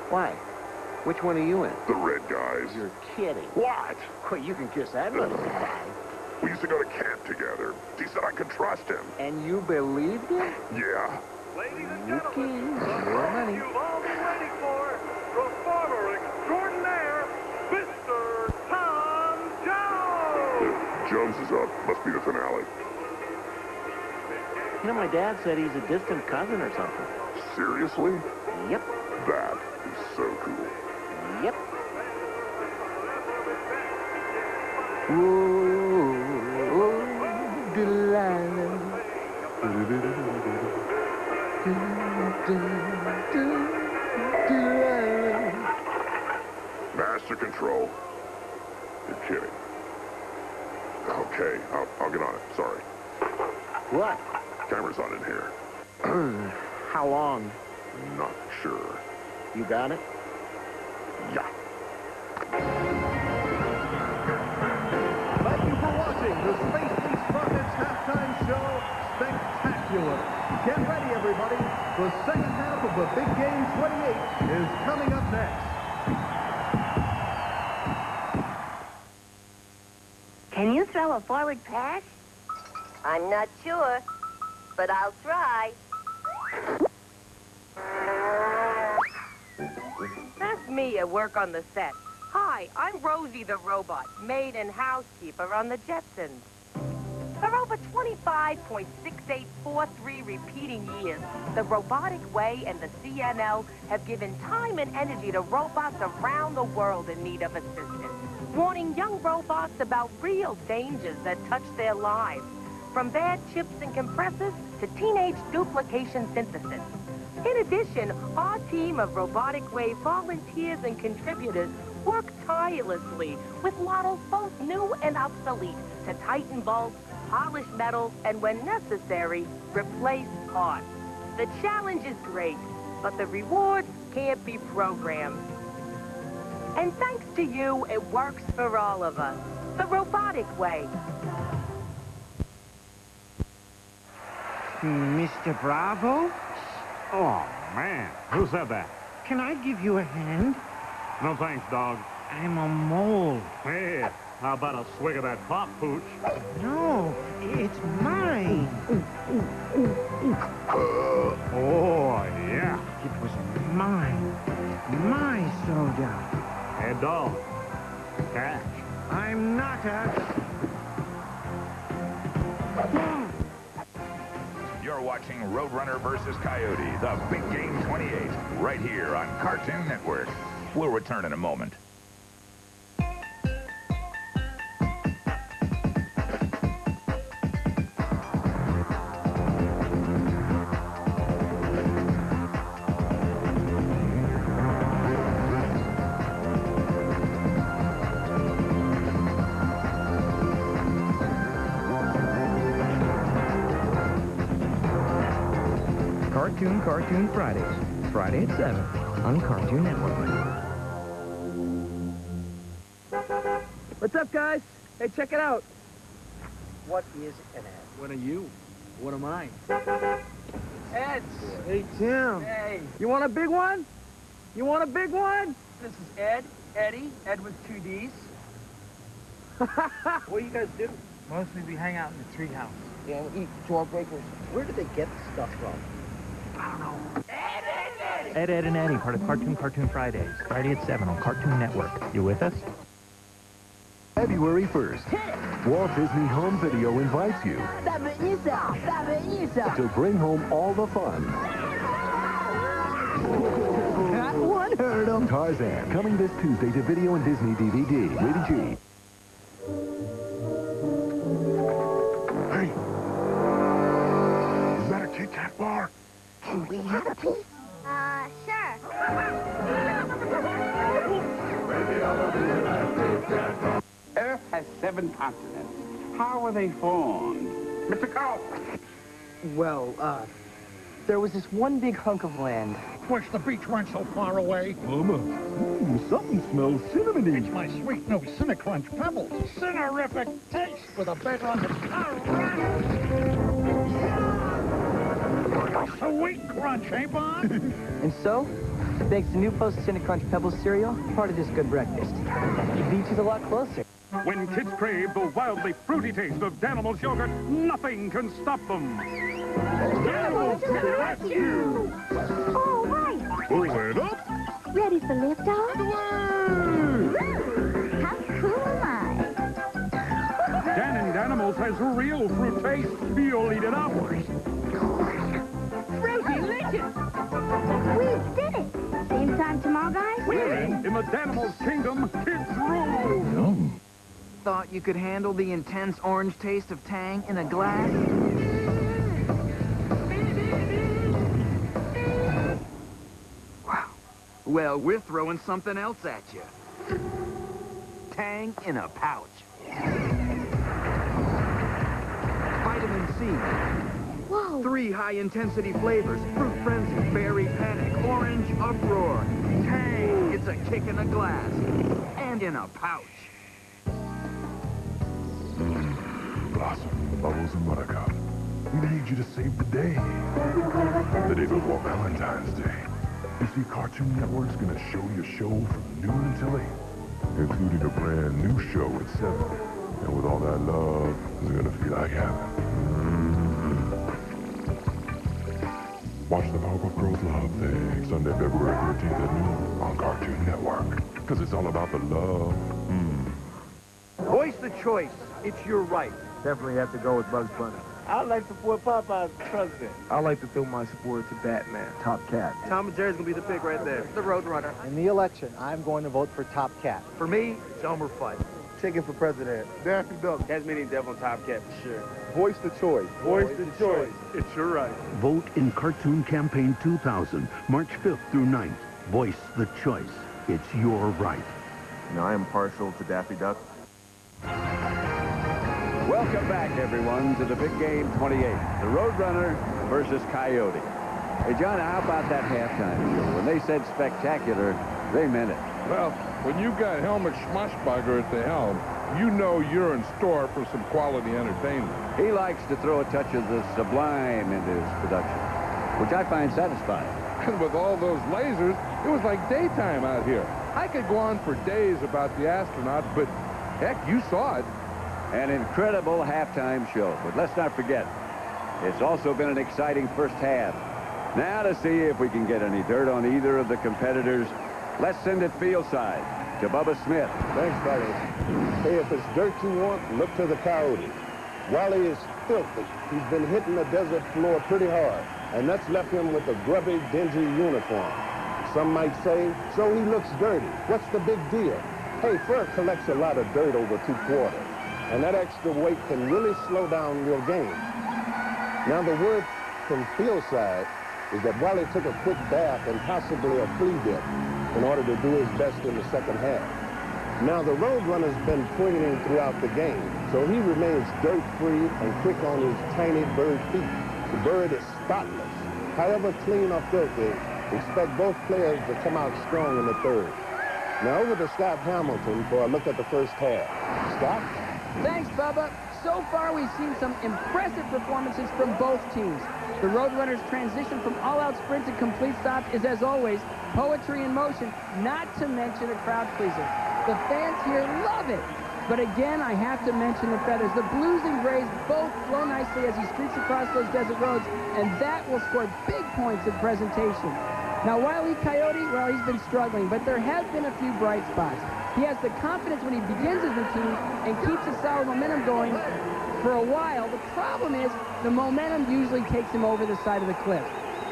Why? Which one are you in? The red guys. You're kidding. What? Well, you can kiss that little guy. We used to go to camp together. He said I could trust him. And you believed him? Yeah. Ladies and Okay, gentlemen, the more money. you've all been waiting for, performer extraordinaire, Mr. Tom Jones! Jones is up. Must be the finale. You know, my dad said he's a distant cousin or something. Seriously? Yep. That is so cool. Yep. Ooh, Delilah. Master control. You're kidding. Okay, I'll get on it. Sorry. What? Camera's on in here. How long? Not sure. You got it? Yeah. Thank you for watching the Space Beast Rockets halftime show Spectacular. Get ready, everybody. The second half of the Big Game 28 is coming up next. Can you throw a forward pass? I'm not sure, but I'll try. That's me at work on the set. Hi, I'm Rosie the Robot, maid and housekeeper on the Jetsons. For over 25.6843 repeating years, the Robotic Way and the CNL have given time and energy to robots around the world in need of assistance, warning young robots about real dangers that touch their lives, from bad chips and compressors to teenage duplication synthesis. In addition, our team of Robotic Way volunteers and contributors work tirelessly with models both new and obsolete to tighten bolts, polish metal, and when necessary, replace parts. The challenge is great, but the rewards can't be programmed. And thanks to you, it works for all of us. The Robotic Way. Mr. Bravo? Oh, man. Who said that? Can I give you a hand? No thanks, dog. I'm a mole. Hey, how about a swig of that pop pooch? No, it's mine. Oh, yeah. It was mine. My soda. Hey, dog. Catch. I'm not a... You're watching Roadrunner versus Coyote, the Big Game 28, right here on Cartoon Network. We'll return in a moment. Cartoon Fridays. Friday at 7 on Cartoon Network. What's up, guys? Hey, check it out. What is an ad? What are you? What am I? Ed. Hey, Tim. Hey. You want a big one? You want a big one? This is Ed, Eddie, Ed with 2 Ds. What do you guys do? Mostly we hang out in the treehouse. Yeah, we eat jawbreakers. Where do they get the stuff from? I don't know. Ed, Ed, and Eddie, part of Cartoon Fridays. Friday at 7 on Cartoon Network. You with us? February 1st, Walt Disney Home Video invites you to bring home all the fun. That one hurt him. Tarzan, coming this Tuesday to video and Disney DVD. Rated G. Hey! Is that a Kit Kat bar? Can we have a piece? Sure. Earth has 7 continents. How were they formed? Mr. Cole! Well, there was this one big hunk of land. Wish the beach weren't so far away. Mama, something smells cinnamony. It's my sweet new Cinnacrunch Pebbles. Cinnerific taste with a bit on the Sweet crunch, eh, Bob? And so, Thanks to new Post-Cinnamon Crunch Pebbles cereal, part of this good breakfast. The beach is a lot closer. When kids crave the wildly fruity taste of Danimals yogurt, nothing can stop them. Danimals to the rescue! All right. Pull it up. Ready for liftoff? How cool am I? Dan & Danimals has real fruit taste. You'll eat it up. Fruity delicious! We did it! Same time tomorrow, guys? In the Danimals kingdom, kids rule. Thought you could handle the intense orange taste of Tang in a glass? Wow. Well, we're throwing something else at you. Tang in a pouch. Vitamin C. Whoa. 3 high-intensity flavors. Fruit frenzy, berry panic, orange uproar. Tang, it's a kick in a glass. And in a pouch. Blossom, Bubbles, and Buttercup. We need you to save the day. The day before Valentine's Day. You see, Cartoon Network's gonna show your show from noon until 8, including a brand new show at 7. And with all that love, it's gonna feel like heaven. Watch the Powerpuff Girls Love Thing, Sunday, February 13th at noon on Cartoon Network. Because it's all about the love. Voice the choice. It's your right. Definitely have to go with Bugs Bunny. I'd like to support Popeye as president. I like to throw my support to Batman. Top Cat. Tom and Jerry's gonna be the pick right there. The Roadrunner. In the election, I'm going to vote for Top Cat. For me, it's Elmer Fudd. Chicken for president. Daffy Duck. Tasmanian Devil and Top Cat for sure. Voice the choice. Voice the choice. It's your right. Vote in Cartoon Campaign 2000, March 5th through 9th. Voice the choice. It's your right. Now, I am partial to Daffy Duck. Welcome back, everyone, to the Big Game 28, the Roadrunner versus Coyote. Hey, John, how about that halftime show? When they said spectacular, they meant it. Well, when you got Helmut Schmossberger at the helm, you know you're in store for some quality entertainment. He likes to throw a touch of the sublime into his production, which I find satisfying. And with all those lasers, it was like daytime out here. I could go on for days about the astronaut, but heck, you saw it. An incredible halftime show, but let's not forget, it's also been an exciting first half. Now to see if we can get any dirt on either of the competitors, let's send it field side to Bubba Smith. Thanks, fellas. Hey, if it's dirt you want, look to the Coyote. Wally is filthy. He's been hitting the desert floor pretty hard, and that's left him with a grubby, dingy uniform. Some might say, so he looks dirty. What's the big deal? Hey, fur collects a lot of dirt over 2 quarters. And that extra weight can really slow down your game. Now, the word from field side is that Wally took a quick bath and possibly a flea dip in order to do his best in the second half. Now, the Roadrunner's been training throughout the game, so he remains dirt-free and quick on his tiny bird feet. The bird is spotless. However clean or filthy, expect both players to come out strong in the third. Now, over to Scott Hamilton for a look at the first half. Scott? Thanks, Bubba. So far, we've seen some impressive performances from both teams. The Roadrunners' transition from all-out sprint to complete stop is, as always, poetry in motion, not to mention a crowd pleaser. The fans here love it. But again, I have to mention the feathers. The blues and grays both flow nicely as he streaks across those desert roads, and that will score big points in presentation. Now, Wile E. Coyote, well, he's been struggling, but there have been a few bright spots. He has the confidence when he begins his routine and keeps a solid momentum going for a while. The problem is the momentum usually takes him over the side of the cliff.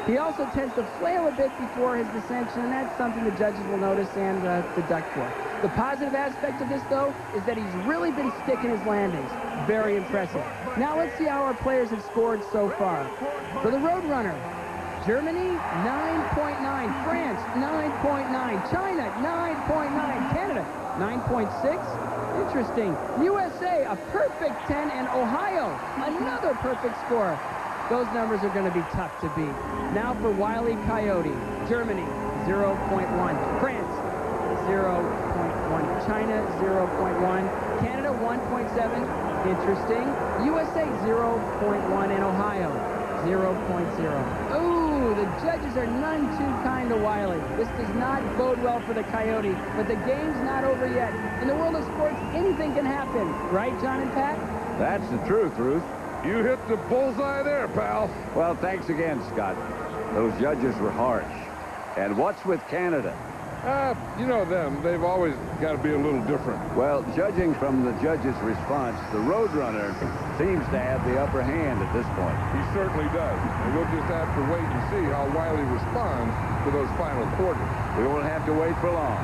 He also tends to flail a bit before his descension, and that's something the judges will notice and deduct for. The positive aspect of this, though, is that he's really been sticking his landings. Very impressive. Now let's see how our players have scored so far. For the Roadrunner, Germany, 9.9. France, 9.9. China, 9.9. Canada, 9.6. Interesting. USA, a perfect 10. And Ohio, another perfect score. Those numbers are going to be tough to beat. Now for Wile E. Coyote. Germany, 0.1. France, 0.1. China, 0.1. Canada, 1.7. Interesting. USA, 0.1. And Ohio, 0.0. Ooh, the judges are none too kind to Wiley. This does not bode well for the Coyote, but the game's not over yet. In the world of sports, anything can happen. Right, John and Pat? That's the truth, Ruth. You hit the bullseye there, pal. Well, thanks again, Scott. Those judges were harsh. And what's with Canada? You know them. They've always got to be a little different. Well, judging from the judge's response, the Roadrunner seems to have the upper hand at this point. He certainly does. And we'll just have to wait and see how Wiley responds to those final quarters. We won't have to wait for long.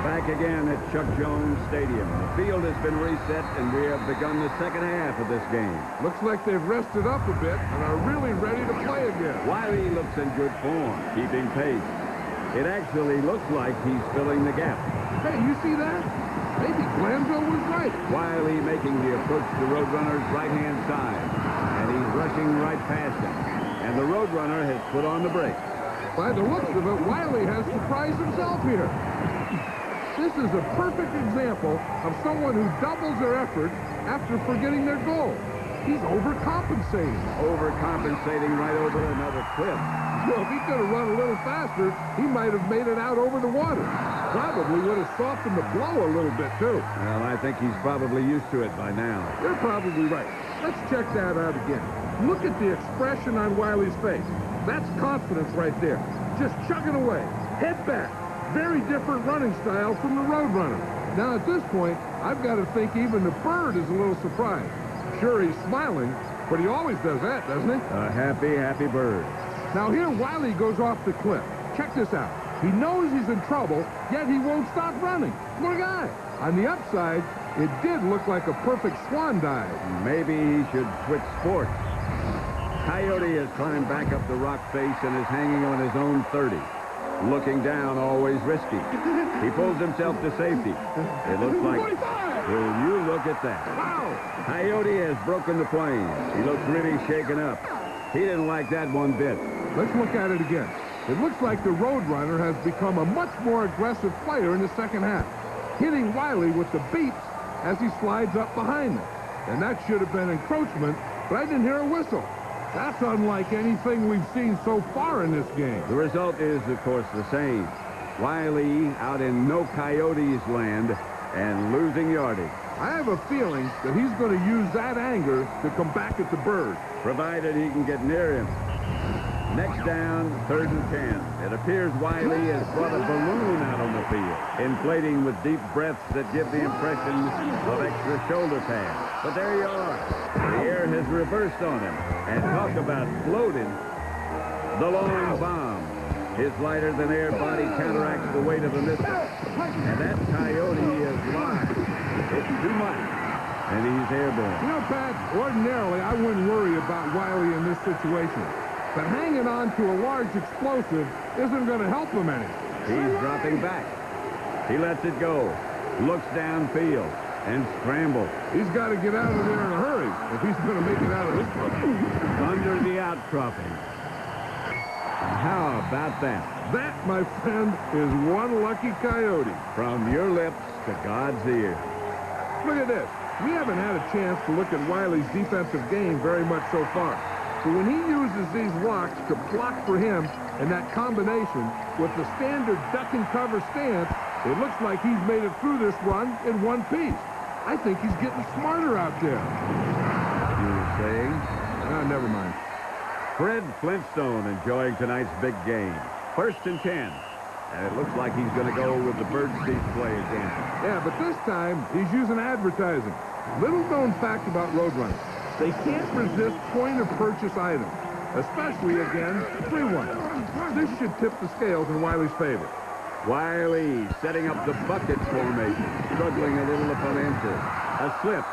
Back again at Chuck Jones Stadium. The field has been reset, and we have begun the second half of this game. Looks like they've rested up a bit and are really ready to play again. Wiley looks in good form, keeping pace. It actually looks like he's filling the gap. Hey, you see that? Maybe Glanville was right. Wiley making the approach to the Roadrunner's right-hand side, and he's rushing right past him. And the Roadrunner has put on the brakes. By the looks of it, Wiley has surprised himself here. This is a perfect example of someone who doubles their effort after forgetting their goal. He's overcompensating. Overcompensating right over another cliff. Well, if he could have run a little faster, he might have made it out over the water. Probably would have softened the blow a little bit, too. Well, I think he's probably used to it by now. You're probably right. Let's check that out again. Look at the expression on Wiley's face. That's confidence right there. Just chugging away. Head back. Very different running style from the Roadrunner. Now, at this point, I've got to think even the bird is a little surprised. Sure, he's smiling, but he always does that, doesn't he? A happy, happy bird. Now, here Wiley goes off the cliff. Check this out. He knows he's in trouble, yet he won't stop running. What a guy. On the upside, it did look like a perfect swan dive. Maybe he should switch sports. Coyote has climbed back up the rock face and is hanging on his own 30. Looking down, always risky. He pulls himself to safety. It looks like... 45! Will you look at that? Wow! Coyote has broken the plane. He looks really shaken up. He didn't like that one bit. Let's look at it again. It looks like the Roadrunner has become a much more aggressive player in the second half, hitting Wiley with the beeps as he slides up behind them. And that should have been encroachment, but I didn't hear a whistle. That's unlike anything we've seen so far in this game. The result is, of course, the same. Wiley out in no Coyotes land and losing yardage. I have a feeling that he's going to use that anger to come back at the bird. Provided he can get near him. Next down, 3rd and 10. It appears Wiley has brought a balloon out on the field, inflating with deep breaths that give the impression of extra shoulder pads. But there you are. The air has reversed on him. And talk about floating. The long bomb. His lighter-than-air body counteracts the weight of the missile. And that Coyote is live. It's too much. And he's airborne. You know, Pat, ordinarily I wouldn't worry about Wiley in this situation. But hanging on to a large explosive isn't going to help him any. He's dropping back. He lets it go. Looks downfield and scrambles. He's got to get out of there in a hurry if he's going to make it out of this one. Under the outcropping. How about that? That, my friend, is one lucky Coyote. From your lips to God's ear. Look at this. We haven't had a chance to look at Wiley's defensive game very much so far. But when he uses these blocks to block for him and that combination with the standard duck and cover stance, it looks like he's made it through this run in one piece. I think he's getting smarter out there. You were saying? Never mind. Fred Flintstone enjoying tonight's big game. 1st and 10. And it looks like he's going to go with the birdseed play again. Yeah, but this time he's using advertising. Little known fact about Roadrunners. They can't resist point-of-purchase items, especially against free ones. This should tip the scales in Wiley's favor. Wiley setting up the bucket formation, struggling a little upon entry. A slip,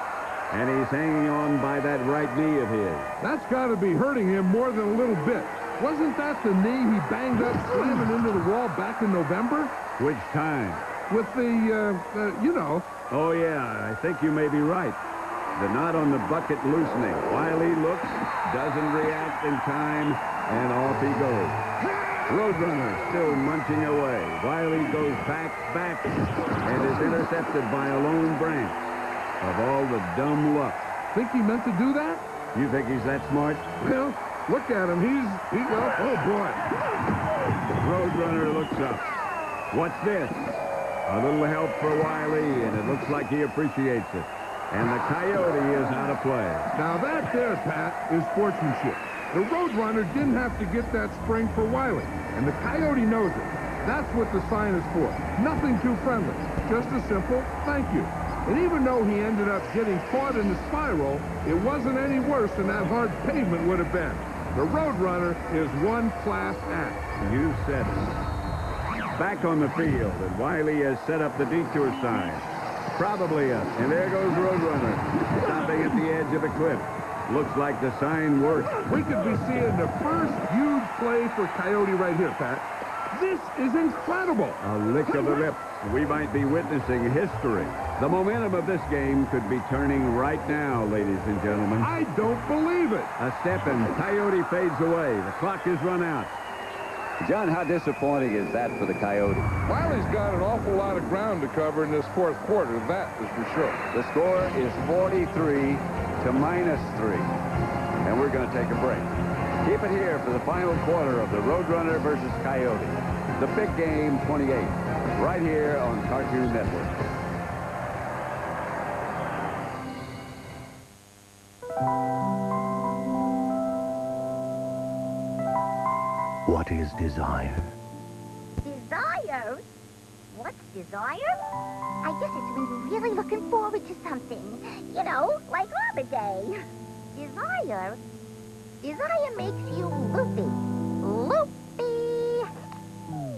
and he's hanging on by that right knee of his. That's got to be hurting him more than a little bit. Wasn't that the knee he banged up slamming into the wall back in November? Which time? With the, you know. Oh, yeah, I think you may be right. The knot on the bucket loosening. Wiley looks, doesn't react in time, and off he goes. Roadrunner still munching away. Wiley goes back, and is intercepted by a lone branch. Of all the dumb luck. Think he meant to do that? You think he's that smart? Well, Look at him. He's up. Oh, boy. The Roadrunner looks up. What's this? A little help for Wiley, and it looks like he appreciates it. And the Coyote is out of play. Now that there, Pat, is sportsmanship. The Roadrunner didn't have to get that spring for Wiley, and the Coyote knows it. That's what the sign is for. Nothing too friendly. Just a simple thank you. And even though he ended up getting caught in the spiral, it wasn't any worse than that hard pavement would have been. The Roadrunner is one class act. You said it. Back on the field, and Wiley has set up the detour sign. Probably up. And there goes Roadrunner, stopping at the edge of a cliff. Looks like the sign worked. We could be seeing the first huge play for Coyote right here, Pat. This is incredible. A lick of the lips. We might be witnessing history. The momentum of this game could be turning right now, ladies and gentlemen. I don't believe it. A step and Coyote fades away. The clock is run out. John, how disappointing is that for the Coyote? Wiley's got an awful lot of ground to cover in this fourth quarter, that is for sure. The score is 43 to -3. And we're going to take a break. Keep it here for the final quarter of the Roadrunner versus Coyote. The Big Game 28, right here on Cartoon Network. What is desire? Desire? What's desire? I guess it's when you're really looking forward to something. You know, like Arbor Day. Desire? Desire makes you loopy. Loopy!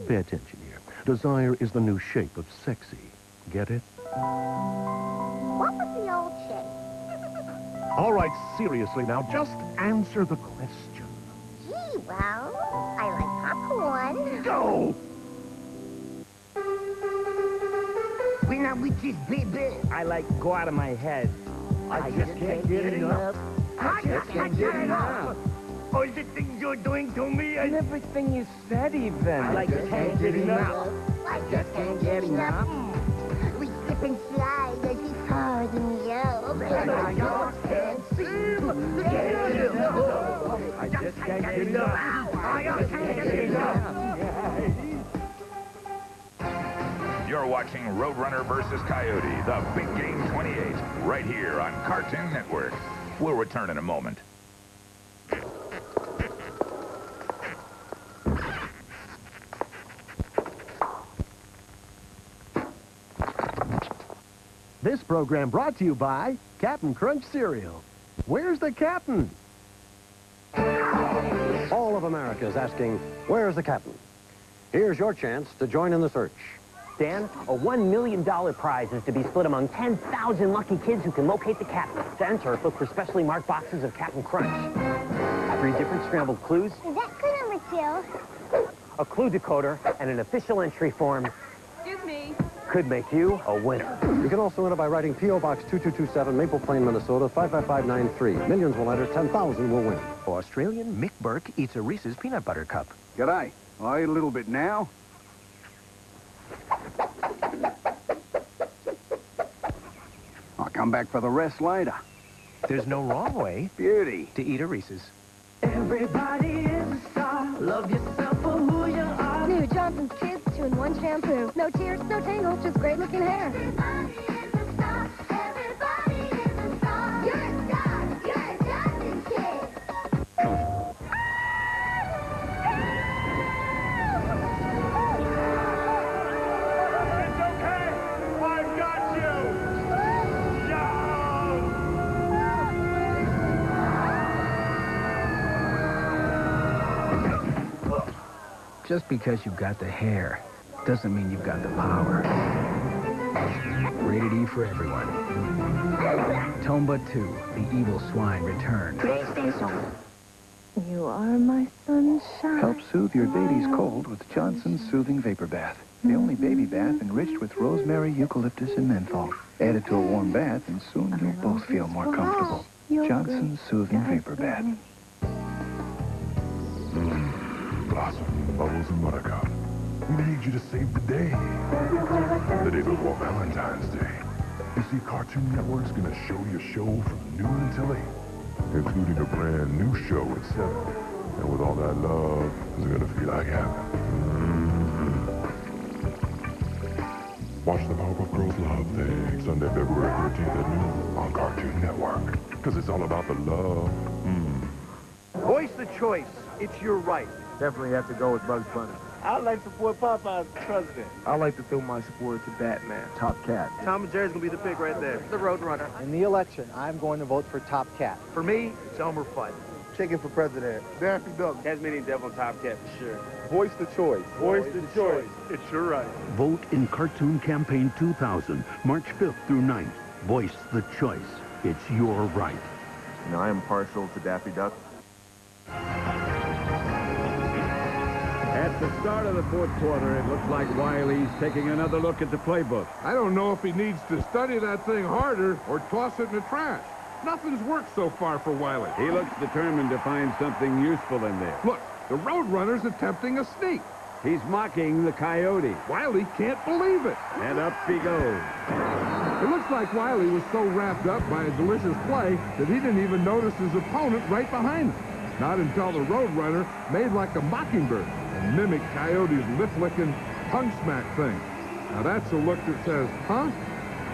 Pay attention here. Desire is the new shape of sexy. Get it? What was the old shape? All right, seriously now, just answer the question. Gee, well, I like popcorn. Go! When I'm with this baby, I like go out of my head. I just can't get enough. I just can't get enough. All the things you're doing to me and everything you said even. I just can't get enough. I just can't get enough. We slip and slide as he's hard in the elbow. And I just can't seem to get enough. I just can't get enough. I just can't get enough. You're watching Roadrunner versus Coyote, the Big Game 28, right here on Cartoon Network. We'll return in a moment. This program brought to you by Captain Crunch Cereal. Where's the captain? All of America is asking, where's the captain? Here's your chance to join in the search. Dan, a $1 million prize is to be split among 10,000 lucky kids who can locate the captain. To enter, look for specially marked boxes of Captain Crunch. 3 different scrambled clues, Is that good number 2? a clue decoder, and an official entry form. Excuse me. Could make you a winner. You can also enter by writing P.O. Box 2227, Maple Plain, Minnesota, 55593. Millions will enter, 10,000 will win. Australian Mick Burke eats a Reese's Peanut Butter Cup. G'day. I eat a little bit now. I'll come back for the rest later. There's no wrong way Beauty. to eat a Reese's. Everybody is a star. Love yourself for who you are. New Johnson's Kids 2-in-1 shampoo. No tears, no tangles, just great looking hair. Everybody is a star. Everybody is a star. You're a star. You're a Johnson's Kid. It's okay. I've got you. Just because you've got the hair doesn't mean you've got the power. Rated E for everyone. Tomba 2, the evil swine return. PlayStation. You are my sunshine. Help soothe your baby's cold with Johnson's Soothing Vapor Bath. The only baby bath enriched with rosemary, eucalyptus, and menthol. Add it to a warm bath, and soon you'll both feel more comfortable. Johnson's Soothing Vapor Bath. Blossom, Bubbles, and Buttercup. We need you to save the day. The day before Valentine's Day. You see, Cartoon Network's gonna show your show from noon until 8. including a brand new show at 7. And with all that love, it's gonna feel like heaven. Watch the Powerpuff Girls Love Thing, Sunday, February 13th at noon on Cartoon Network. Because it's all about the love. Voice the choice. It's your right. Definitely have to go with Bugs Bunny. I like to support Popeye as president. I like to throw my support to Batman. Top cat. Tom and Jerry's gonna be the pick right there. The Roadrunner. In the election, I'm going to vote for Top Cat. For me, it's Elmer Fudd. Chicken for president. Daffy Duck. Tasmanian Devil and Top Cat for sure. Voice the choice. Voice the choice. It's your right. Vote in Cartoon Campaign 2000, March 5th through 9th. Voice the choice. It's your right. Now, I am partial to Daffy Duck. At the start of the fourth quarter, it looks like Wiley's taking another look at the playbook. I don't know if he needs to study that thing harder or toss it in the trash. Nothing's worked so far for Wiley. He looks determined to find something useful in there. Look, the Roadrunner's attempting a sneak. He's mocking the Coyote. Wiley can't believe it. And up he goes. It looks like Wiley was so wrapped up by a delicious play that he didn't even notice his opponent right behind him. Not until the Roadrunner made like a mockingbird and mimicked Coyote's lip-licking tongue smack thing. Now that's a look that says, huh?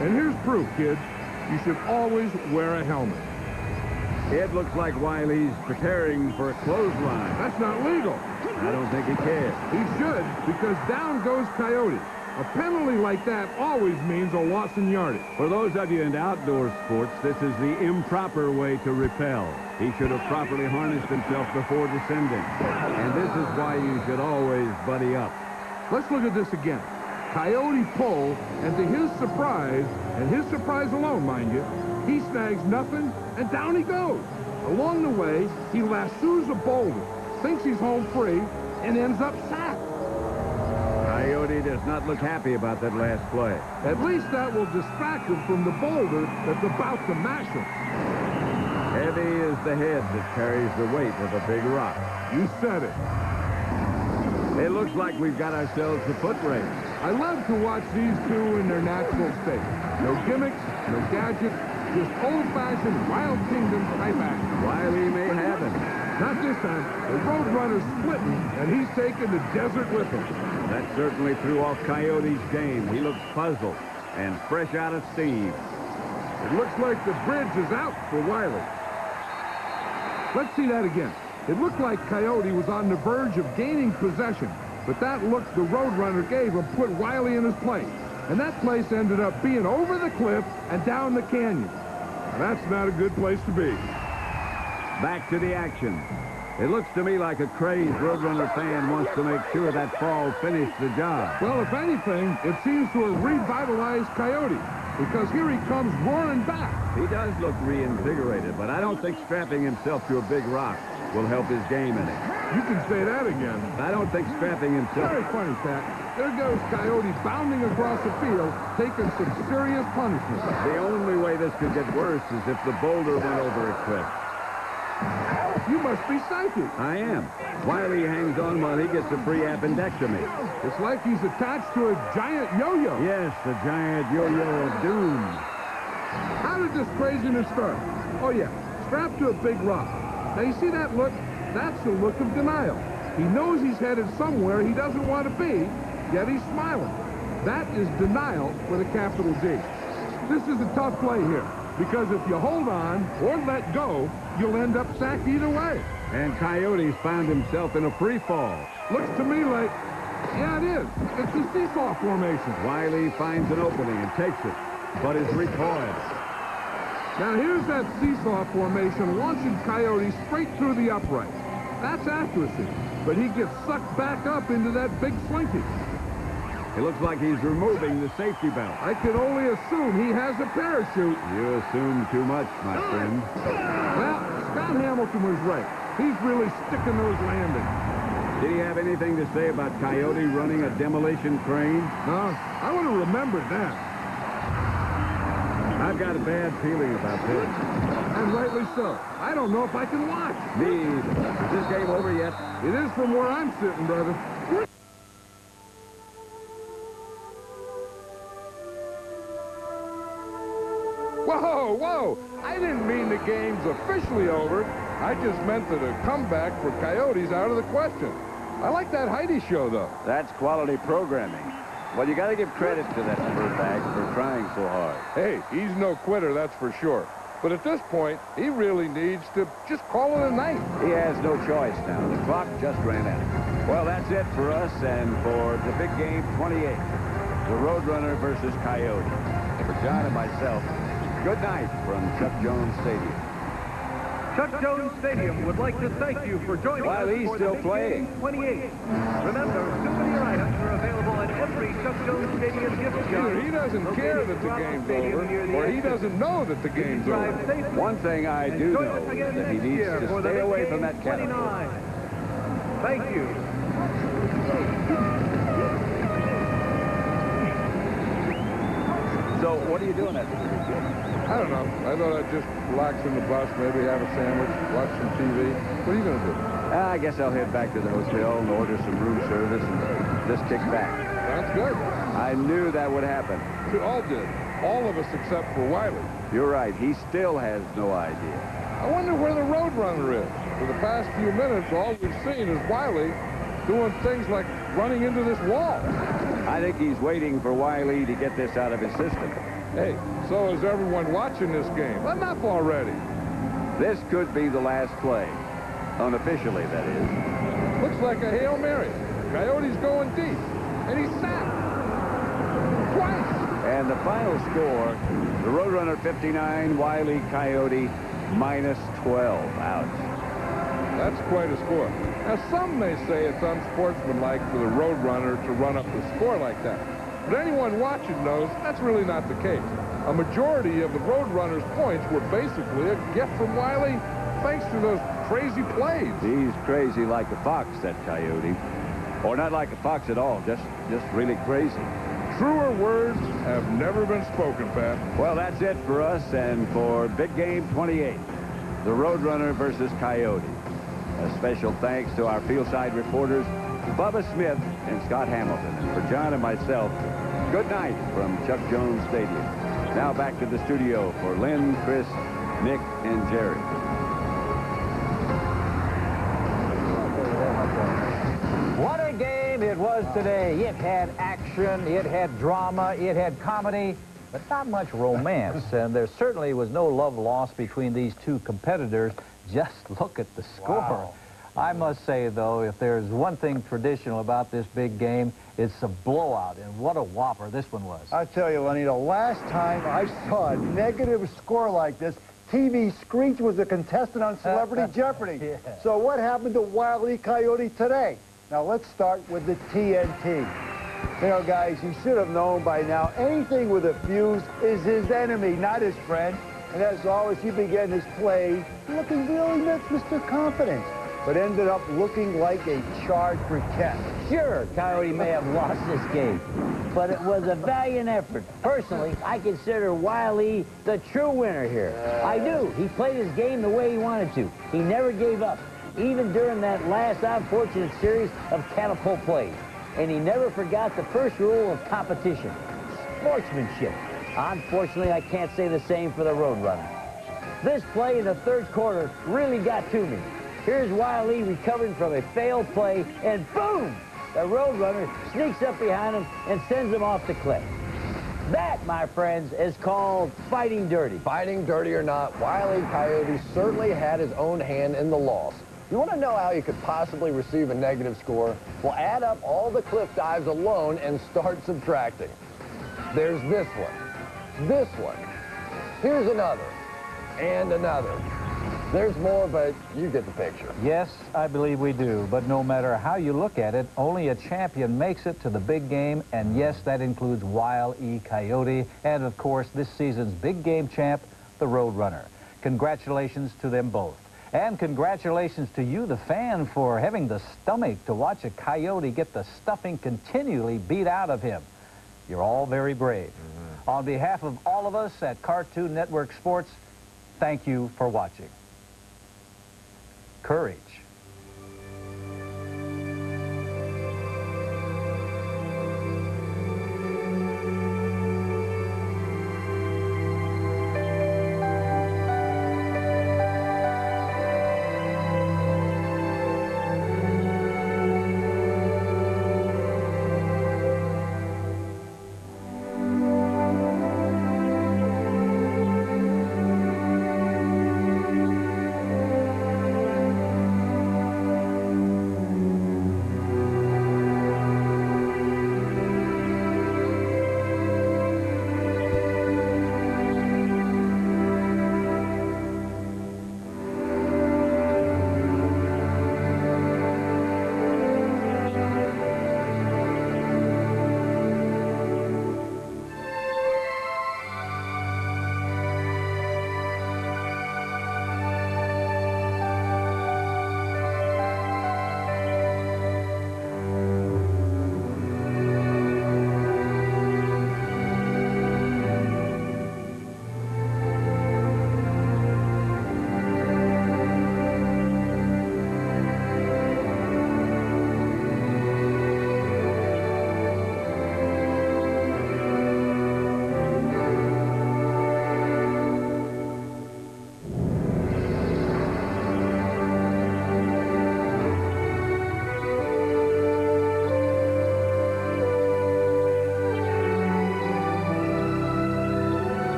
And here's proof, kids. You should always wear a helmet. It looks like Wiley's preparing for a clothesline. That's not legal. I don't think he cares. He should, because down goes Coyote. A penalty like that always means a loss in yardage. For those of you into outdoor sports, this is the improper way to repel. He should have properly harnessed himself before descending. And this is why you should always buddy up. Let's look at this again. Coyote pull, and to his surprise, and his surprise alone, mind you, he snags nothing, and down he goes. Along the way, he lassos a boulder, thinks he's home free, and ends up sacked. Coyote does not look happy about that last play. At least that will distract him from the boulder that's about to mash him. Heavy is the head that carries the weight of a big rock. You said it. It looks like we've got ourselves a foot race. I love to watch these two in their natural state. No gimmicks, no gadgets, just old-fashioned Wild Kingdom type action. Wiley may have him. Not this time. The Roadrunner's splitting, and he's taking the desert with him. That certainly threw off Coyote's game. He looks puzzled and fresh out of steam. It looks like the bridge is out for Wiley. Let's see that again. It looked like Coyote was on the verge of gaining possession, but that look the Roadrunner gave him put Wiley in his place. And that place ended up being over the cliff and down the canyon. That's not a good place to be. Back to the action. It looks to me like a crazed Roadrunner fan wants to make sure that fall finished the job. Well, if anything, it seems to have revitalized Coyote, because here he comes roaring back. He does look reinvigorated, but I don't think strapping himself to a big rock will help his game any. You can say that again. I don't think strapping himself... Very funny, Pat. There goes Coyote bounding across the field, taking some serious punishment. The only way this could get worse is if the boulder went over a cliff. You must be psychic. I am. Wiley hangs on while he gets a free appendectomy. It's like he's attached to a giant yo-yo. Yes, the giant yo-yo of doom. How did this craziness start? Oh, yeah, strapped to a big rock. Now, you see that look? That's the look of denial. He knows he's headed somewhere he doesn't want to be, yet he's smiling. That is denial with a capital D. This is a tough play here, because if you hold on or let go, you'll end up sacked either way. And Coyote's found himself in a free fall. Looks to me like, yeah, it is. It's a seesaw formation. Wiley finds an opening and takes it, but is recoiled. Now, here's that seesaw formation launching Coyote straight through the upright. That's accuracy, but he gets sucked back up into that big slinky. It looks like he's removing the safety belt. I can only assume he has a parachute. You assume too much, my friend. Well, Scott Hamilton was right. He's really sticking those landings. Did he have anything to say about Coyote running a demolition crane? No, I would have remembered that. I've got a bad feeling about this. And rightly so. I don't know if I can watch. Me either. Is this game over yet? It is from where I'm sitting, brother. Whoa! Whoa, whoa! I didn't mean the game's officially over. I just meant that a comeback for Coyote's out of the question. I like that Heidi show, though. That's quality programming. Well, you got to give credit to that dirtbag for trying so hard. Hey, he's no quitter, that's for sure. But at this point, he really needs to just call it a night. He has no choice now. The clock just ran out. Well, that's it for us and for the big game 28. The Roadrunner versus Coyote. For John and myself, good night from Chuck Jones Stadium. Chuck Jones Stadium would like to thank you for joining While us he's for still the Big playing. Game 28. Remember, souvenir items are available at every Chuck Jones Stadium gift shop. Either he doesn't care that the game's over, or he doesn't know that the game's over. One thing I do know is that he needs to stay away from that catapult. Thank you. So, what are you doing after this? I don't know. I thought I'd just relax in the bus, maybe have a sandwich, watch some TV. What are you going to do? I guess I'll head back to the hotel and order some room service and just kick back. Sounds good. I knew that would happen. We all did. All of us except for Wiley. You're right. He still has no idea. I wonder where the Roadrunner is. For the past few minutes, all we've seen is Wiley doing things like running into this wall. I think he's waiting for Wiley to get this out of his system. Hey, so is everyone watching this game. Enough already. This could be the last play. Unofficially, that is. Looks like a Hail Mary. Coyote's going deep. And he's sacked. Twice. And the final score, the Roadrunner 59, Wiley Coyote -12. Ouch. That's quite a score. Now, some may say it's unsportsmanlike for the Roadrunner to run up the score like that. But anyone watching knows that's really not the case. A majority of the Roadrunner's points were basically a gift from Wiley thanks to those crazy plays. He's crazy like a fox, that Coyote. Or not like a fox at all, just really crazy. Truer words have never been spoken, Pat. Well, that's it for us and for Big Game 28, the Roadrunner versus Coyote. A special thanks to our fieldside reporters, Bubba Smith and Scott Hamilton. And for John and myself, good night from Chuck Jones Stadium. Now back to the studio for Lynn, Chris, Nick, and Jerry. What a game it was today. It had action, it had drama, it had comedy, but not much romance. And there certainly was no love lost between these two competitors. Just look at the score. Wow. I must say, though, if there's one thing traditional about this big game, it's a blowout. And what a whopper this one was. I tell you, Lenny, the last time I saw a negative score like this, TV Screech was a contestant on Celebrity Jeopardy. Yeah. So what happened to Wile E. Coyote today? Now, let's start with the TNT. You know, guys, you should have known by now, anything with a fuse is his enemy, not his friend. And as always, he began his play looking really Mr. Confident, but ended up looking like a charred briquette. Sure, Coyote may have lost this game, but it was a valiant effort. Personally, I consider Wile E. the true winner here. I do. He played his game the way he wanted to. He never gave up, even during that last unfortunate series of catapult plays. And he never forgot the first rule of competition, sportsmanship. Unfortunately, I can't say the same for the Roadrunner. This play in the third quarter really got to me. Here's Wile E. recovering from a failed play, and boom! The Roadrunner sneaks up behind him and sends him off the cliff. That, my friends, is called fighting dirty. Fighting dirty or not, Wile E. Coyote certainly had his own hand in the loss. You want to know how you could possibly receive a negative score? Well, add up all the cliff dives alone and start subtracting. There's this one, here's another, and another. There's more, but you get the picture. Yes, I believe we do, but no matter how you look at it, only a champion makes it to the big game, and yes, that includes Wile E. Coyote, and of course, this season's big game champ, the Roadrunner. Congratulations to them both. And congratulations to you, the fan, for having the stomach to watch a coyote get the stuffing continually beat out of him. You're all very brave. On behalf of all of us at Cartoon Network Sports, thank you for watching. Courage.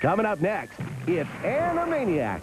Coming up next, it's Animaniacs.